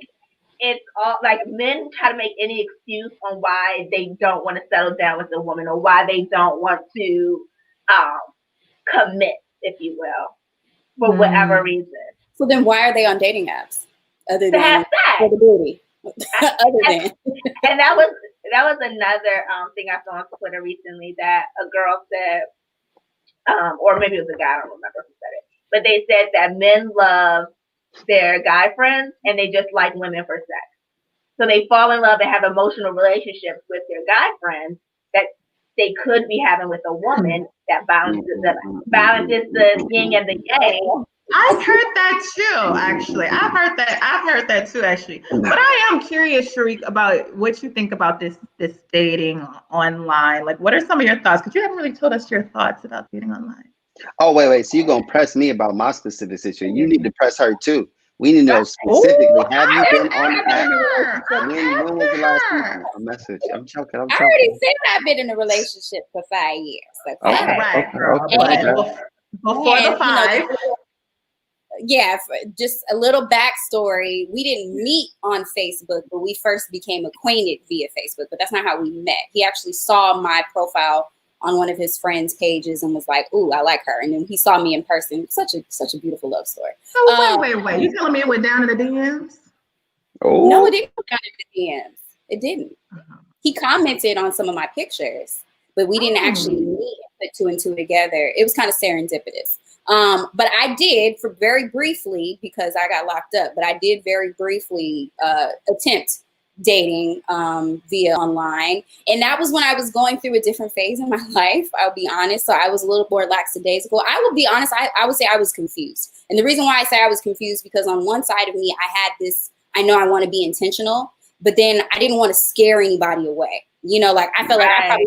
it's all like men try to make any excuse on why they don't want to settle down with a woman, or why they don't want to commit, if you will, for whatever reason. So then why are they on dating apps other than have sex? For the booty? And that was another thing I saw on Twitter recently, that a girl said or maybe it was a guy, I don't remember who said it. But they said that men love their guy friends and they just like women for sex. So they fall in love and have emotional relationships with their guy friends that they could be having with a woman that balances the yin and the yang. I've heard that too, actually. I've heard that too, actually. But I am curious, Shariq, about what you think about this dating online. Like, what are some of your thoughts? Because you haven't really told us your thoughts about dating online. Oh, wait. So you're going to press me about my specific situation. You need to press her too. We need to know specifically, have you been on the app? When was the last time? A message. I'm joking. I already said I've been in a relationship for 5 years. Okay? Right. Okay. Before the 5. Yeah, just a little backstory. We didn't meet on Facebook, but we first became acquainted via Facebook. But that's not how we met. He actually saw my profile on one of his friends' pages and was like, "Ooh, I like her." And then he saw me in person. Such a beautiful love story. So wait. You telling me it went down in the DMs? Oh. No, it didn't go down in the DMs. It didn't. He commented on some of my pictures, but we didn't actually meet and put 2 and 2 together. It was kind of serendipitous. But I did, for very briefly, because I got locked up, but I did very briefly attempt dating via online. And that was when I was going through a different phase in my life, I'll be honest. So I was a little more lackadaisical. I will be honest, I would say I was confused. And the reason why I say I was confused, because on one side of me, I had this, I know I want to be intentional, but then I didn't want to scare anybody away. You know, like I felt like I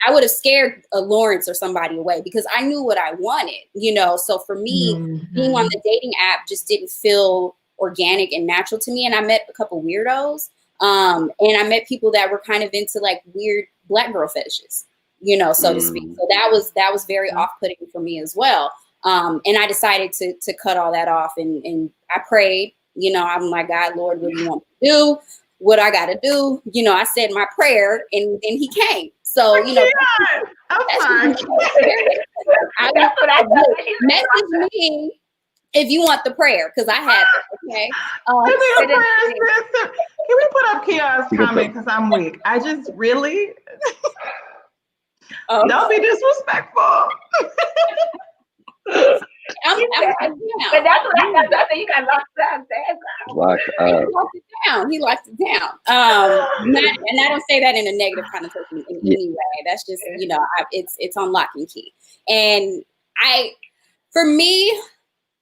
would have scared Lawrence or somebody away because I knew what I wanted, you know. So for me, being on the dating app just didn't feel organic and natural to me. And I met a couple weirdos. And I met people that were kind of into like weird Black girl fetishes, you know, so to speak. So that was very off-putting for me as well. And I decided to cut all that off and I prayed, you know, I'm like, God, Lord, what do you want me to do? What I got to do? You know, I said my prayer and then he came. So, you know, I message me if you want the prayer, because I have it, okay? Can we put up Kia's comment, because I'm weak? I just really, don't be disrespectful. But that's what I got. You got locked down. He locked it down. And I don't say that in a negative connotation in any way. That's just, you know, it's on lock and key. And for me,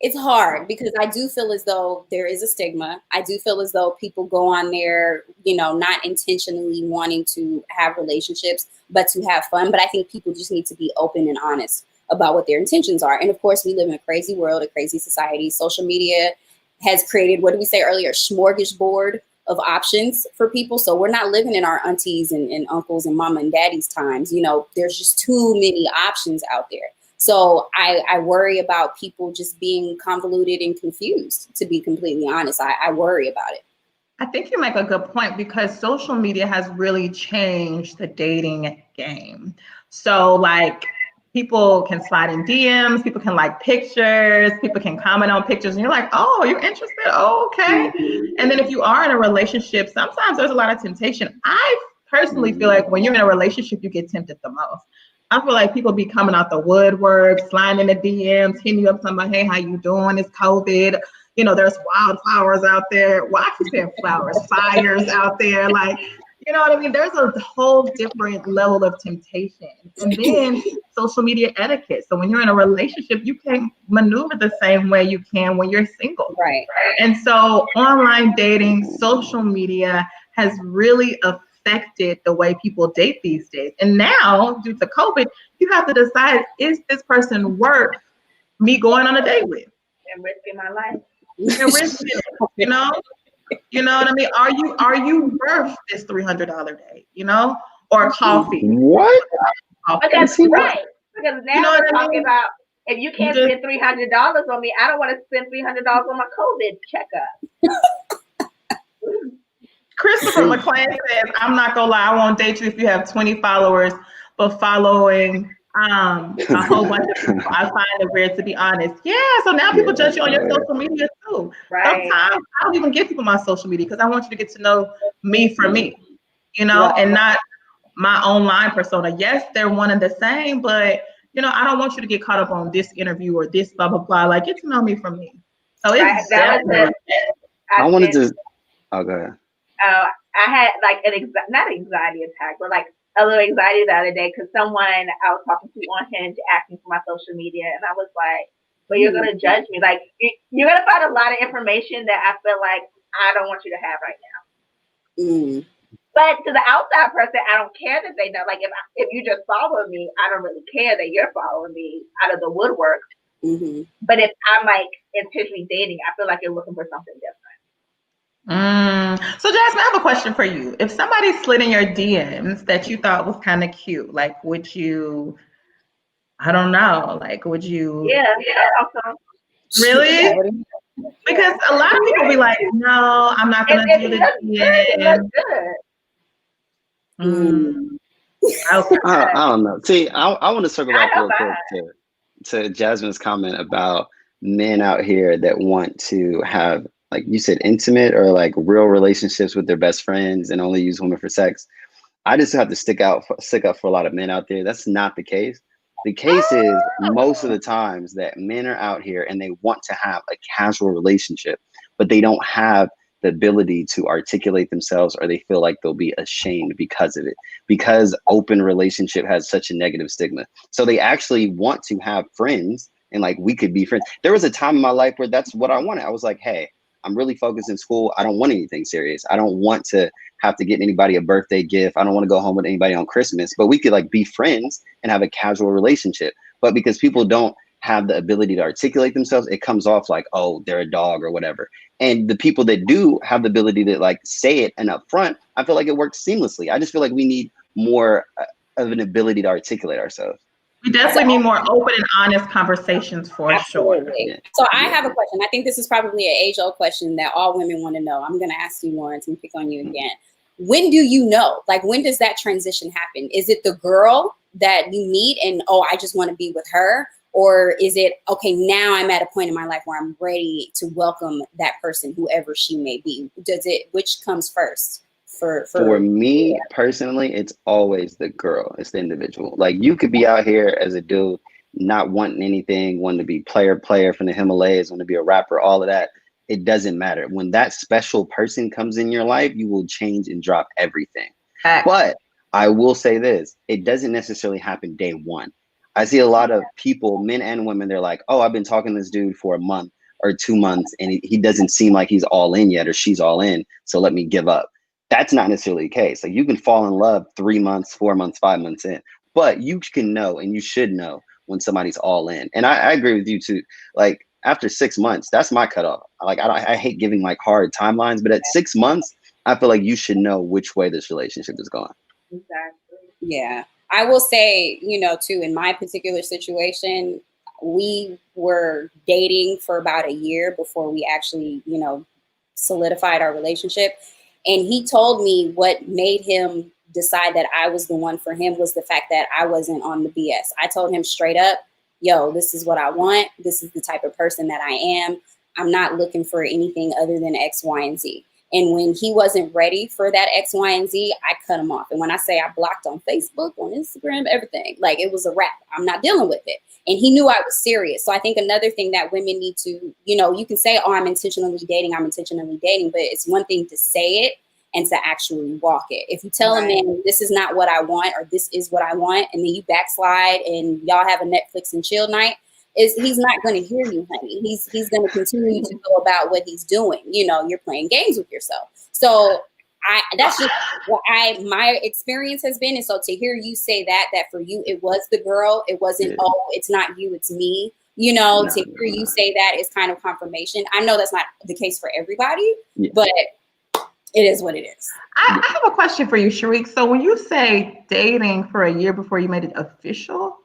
it's hard because I do feel as though there is a stigma. I do feel as though people go on there, you know, not intentionally wanting to have relationships, but to have fun. But I think people just need to be open and honest about what their intentions are. And of course, we live in a crazy world, a crazy society. Social media has created, what did we say earlier, a smorgasbord of options for people. So we're not living in our aunties and uncles and mama and daddy's times. You know, there's just too many options out there. So I worry about people just being convoluted and confused, to be completely honest. I worry about it. I think you make a good point because social media has really changed the dating game. So like people can slide in DMs, people can like pictures, people can comment on pictures, and you're like, oh, you're interested? Oh, okay. And then if you are in a relationship, sometimes there's a lot of temptation. I personally feel like when you're in a relationship, you get tempted the most. I feel like people be coming out the woodwork, sliding in the DMs, hitting you up, talking about, hey, how you doing? It's COVID. You know, there's wildflowers out there. Well, I keep saying flowers, fires out there. Like, you know what I mean? There's a whole different level of temptation. And then social media etiquette. So when you're in a relationship, you can't maneuver the same way you can when you're single. Right. And so online dating, social media has really affected the way people date these days. And now, due to COVID, you have to decide, is this person worth me going on a date with? And risking my life. And risking it, you know? You know what I mean? Are you worth this $300 date, you know? Or coffee. What? Because now you know we're talking about, if you can't spend $300 on me, I don't want to spend $300 on my COVID checkup. Christopher McClain says, I'm not gonna lie, I won't date you if you have 20 followers, but following a whole bunch of people, I find it weird, to be honest. Yeah, so now people judge you on your social media too. Right. Sometimes I don't even give people my social media because I want you to get to know me for me, you know, and not my online persona. Yes, they're one and the same, but you know, I don't want you to get caught up on this interview or this blah, blah, blah. Like, get to know me from me. So it's definitely. I wanted to, oh, go ahead. I had like not an anxiety attack, but like a little anxiety the other day because someone I was talking to on Hinge asked me for my social media, and I was like, "But you're gonna judge me. Like you're gonna find a lot of information that I feel like I don't want you to have right now." Mm. But to the outside person, I don't care that they know. Like if you just follow me, I don't really care that you're following me out of the woodwork. Mm-hmm. But if I'm like intentionally dating, I feel like you're looking for something different. So Jasmine, I have a question for you. If somebody slid in your DMs that you thought was kind of cute, like would you, I don't know, like would you? Yeah. Also, really? Because a lot of people be like, no, I'm not gonna do the DM. I don't know. See, I want to circle back real quick to Jasmine's comment about men out here that want to have, like you said, intimate or like real relationships with their best friends and only use women for sex. I just have to stick up for a lot of men out there. That's not the case. The case is most of the times that men are out here and they want to have a casual relationship, but they don't have the ability to articulate themselves, or they feel like they'll be ashamed because of it, because open relationship has such a negative stigma. So they actually want to have friends and like we could be friends. There was a time in my life where that's what I wanted. I was like, hey, I'm really focused in school. I don't want anything serious. I don't want to have to get anybody a birthday gift. I don't want to go home with anybody on Christmas, but we could like be friends and have a casual relationship. But because people don't have the ability to articulate themselves, it comes off like, oh, they're a dog or whatever. And the people that do have the ability to like say it and up front, I feel like it works seamlessly. I just feel like we need more of an ability to articulate ourselves. We definitely need more open and honest conversations for sure. Yeah. So I have a question. I think this is probably an age-old question that all women want to know. I'm going to ask you, Lawrence, and pick on you again. When do you know? Like, when does that transition happen? Is it the girl that you meet and, oh, I just want to be with her? Or is it, okay, now I'm at a point in my life where I'm ready to welcome that person, whoever she may be? Which comes first? For me personally, it's always the girl. It's the individual. Like you could be out here as a dude, not wanting anything, wanting to be player from the Himalayas, want to be a rapper, all of that. It doesn't matter. When that special person comes in your life, you will change and drop everything. But I will say this, it doesn't necessarily happen day one. I see a lot of people, men and women, they're like, oh, I've been talking to this dude for a month or 2 months and he doesn't seem like he's all in yet, or she's all in, so let me give up. That's not necessarily the case. Like you can fall in love 3 months, 4 months, 5 months in, but you can know, and you should know when somebody's all in. And I agree with you too. Like after 6 months, that's my cutoff. Like I hate giving like hard timelines, but at 6 months, I feel like you should know which way this relationship is going. Exactly. Yeah. I will say, you know, too, in my particular situation, we were dating for about a year before we actually, you know, solidified our relationship. And he told me what made him decide that I was the one for him was the fact that I wasn't on the BS. I told him straight up, yo, this is what I want. This is the type of person that I am. I'm not looking for anything other than X, Y, and Z. And when he wasn't ready for that X, Y, and Z, I cut him off. And when I say I blocked on Facebook, on Instagram, everything, like it was a wrap. I'm not dealing with it. And he knew I was serious. So I think another thing that women need to, you know, you can say, oh, I'm intentionally dating, but it's one thing to say it and to actually walk it. If you tell a man, this is not what I want, or this is what I want, and then you backslide and y'all have a Netflix and chill night, he's not going to hear you, honey. He's going to continue to go about what he's doing. You know, you're playing games with yourself. So that's just what my experience has been. And so to hear you say that for you, it was the girl, it wasn't, oh, it's not you, it's me. You know, to hear you say that is kind of confirmation. I know that's not the case for everybody, but it is what it is. I have a question for you, Shariq. So when you say dating for a year before you made it official,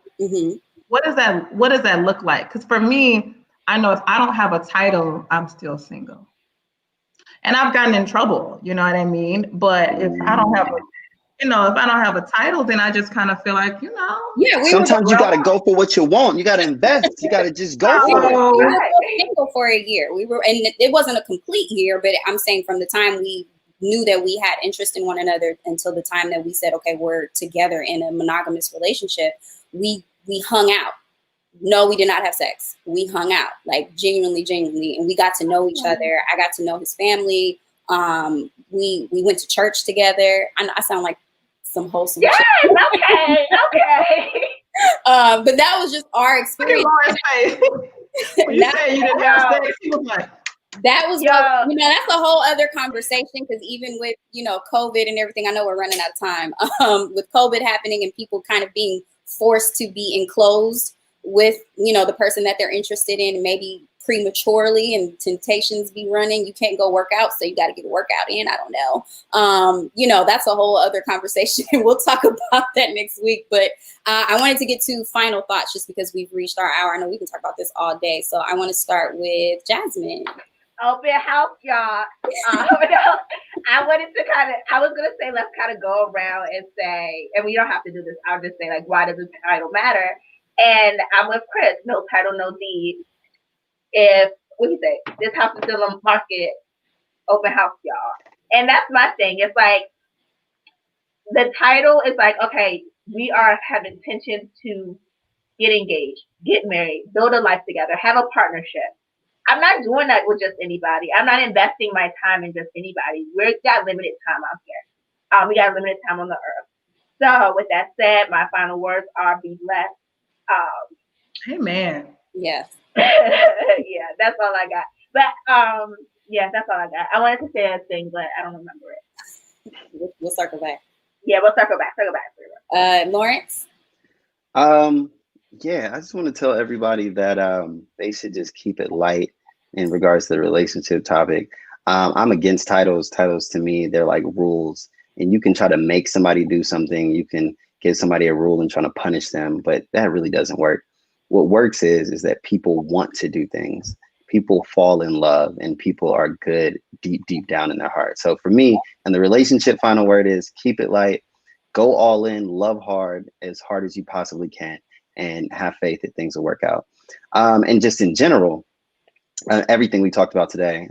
what does that look like? Because for me, I know if I don't have a title, I'm still single. And I've gotten in trouble, you know what I mean? But if I don't have a title, then I just kind of feel like, you know. Yeah, sometimes you gotta go for what you want. You gotta invest. You gotta just go for it. We were single for a year. And it wasn't a complete year, but I'm saying from the time we knew that we had interest in one another until the time that we said, okay, we're together in a monogamous relationship, we we hung out. No, we did not have sex. We hung out, like genuinely, and we got to know each other. I got to know his family. We went to church together. I sound like some wholesome yes, shit. okay. But that was just our experience. When you say you didn't have sex, he was like, that was what, you know, that's a whole other conversation, because even with, you know, COVID and everything, I know we're running out of time. With COVID happening and people kind of being forced to be enclosed with, you know, the person that they're interested in, maybe prematurely, and temptations be running, you can't go work out, so you got to get a workout in. I don't know. You know, that's a whole other conversation. We'll talk about that next week. But I wanted to get to final thoughts, just because we've reached our hour. I know we can talk about this all day. So I want to start with Jasmine. Open house, y'all. I wanted to I was going to say, let's kind of go around and say, and we don't have to do this, I'll just say, like, why does the title matter? And I'm with Chris, no title, no deed. If, what do you say, this house is still on the market, open house, y'all. And that's my thing. It's like, the title is like, okay, we have intentions to get engaged, get married, build a life together, have a partnership. I'm not doing that with just anybody. I'm not investing my time in just anybody. We've got limited time out here. We got limited time on the earth. So with that said, my final words are be blessed. Amen. Yes. Yeah, that's all I got. But yeah, that's all I got. I wanted to say a thing, but I don't remember it. We'll circle back. Yeah, we'll circle back. Lawrence? Yeah, I just want to tell everybody that they should just keep it light in regards to the relationship topic. I'm against titles. Titles, to me, they're like rules, and you can try to make somebody do something. You can give somebody a rule and try to punish them, but that really doesn't work. What works is that people want to do things. People fall in love, and people are good deep down in their heart. So for me, and the relationship final word is keep it light, go all in, love hard as you possibly can, and have faith that things will work out. And just in general, everything we talked about today,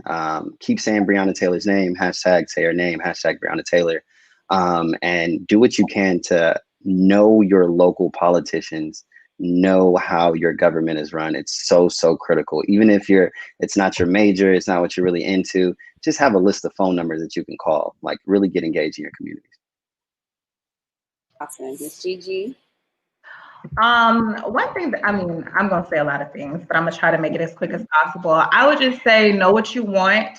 keep saying Breonna Taylor's name, hashtag say her name, hashtag Breonna Taylor, and do what you can to know your local politicians, know how your government is run. It's so critical. Even if it's not your major, it's not what you're really into, just have a list of phone numbers that you can call. Like, really get engaged in your communities. Awesome. Miss Gigi? One thing that, I mean, I'm going to say a lot of things, but I'm going to try to make it as quick as possible. I would just say, know what you want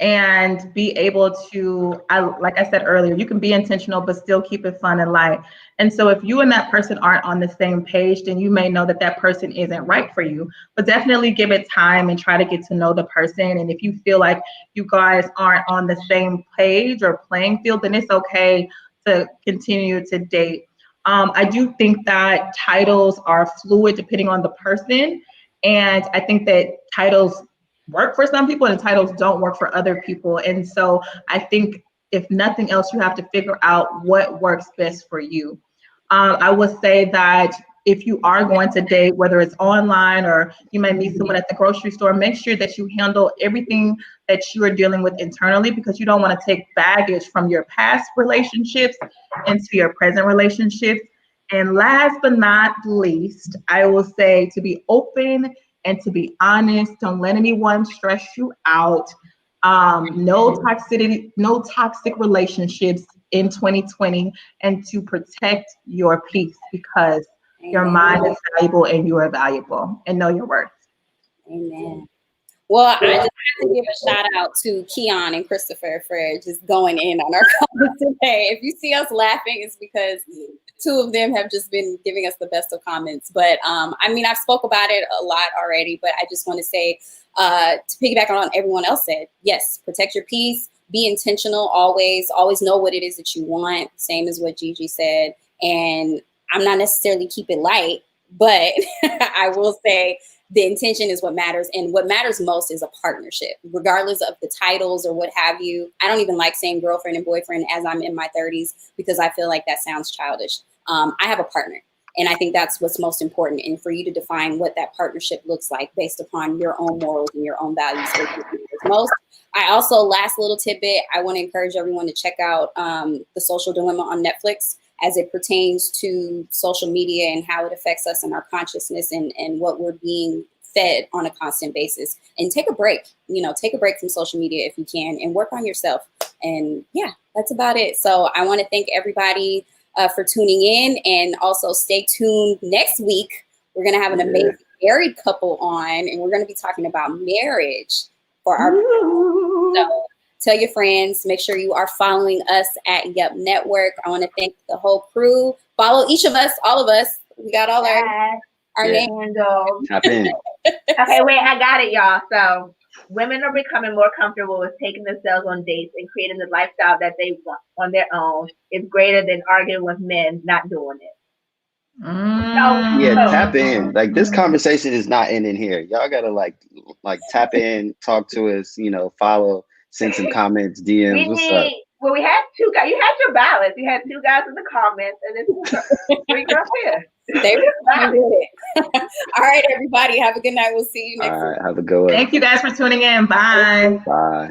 and be able to, like I said earlier, you can be intentional, but still keep it fun and light. And so if you and that person aren't on the same page, then you may know that that person isn't right for you, but definitely give it time and try to get to know the person. And if you feel like you guys aren't on the same page or playing field, then it's okay to continue to date. I do think that titles are fluid depending on the person. And I think that titles work for some people and titles don't work for other people. And so I think if nothing else, you have to figure out what works best for you. I would say that if you are going to date, whether it's online or you may meet someone at the grocery store, make sure that you handle everything that you are dealing with internally, because you don't want to take baggage from your past relationships into your present relationships. And last but not least, I will say to be open and to be honest. Don't let anyone stress you out. No toxicity, no toxic relationships in 2020, and to protect your peace, because your mind is valuable and you are valuable, and know your worth. Amen. Well, I just have to give a shout out to Keon and Christopher for just going in on our comments today. If you see us laughing, it's because two of them have just been giving us the best of comments. But I mean, I've spoke about it a lot already, but I just want to say, to piggyback on what everyone else said, yes, protect your peace, be intentional, always know what it is that you want, same as what Gigi said. And I'm not necessarily keep it light, but I will say the intention is what matters. And what matters most is a partnership, regardless of the titles or what have you. I don't even like saying girlfriend and boyfriend as I'm in my 30s, because I feel like that sounds childish. I have a partner, and I think that's what's most important. And for you to define what that partnership looks like based upon your own morals and your own values. Most. I also, last little tidbit, I want to encourage everyone to check out The Social Dilemma on Netflix. as it pertains to social media and how it affects us and our consciousness and what we're being fed on a constant basis. And take a break, take a break from social media if you can, and work on yourself. And yeah, that's about it. So I want to thank everybody for tuning in, and also stay tuned next week. We're going to have an amazing married couple on, and we're going to be talking about marriage for our so tell your friends. Make sure you are following us at Yup Network. I want to thank the whole crew. Follow each of us, all of us. We got all our names. Tap in. Okay, wait, I got it, y'all. So women are becoming more comfortable with taking themselves on dates and creating the lifestyle that they want on their own. It's greater than arguing with men not doing it. Yeah, tap in. Like, this conversation is not ending here. Y'all gotta like tap in, talk to us, follow, send some comments, DMs. What's up? Well, we had two guys. You had your balance. You had two guys in the comments, and then three girls here. They did it. All right, everybody. Have a good night. We'll see you next week. Have a good one. Thank you guys for tuning in. Bye. Bye.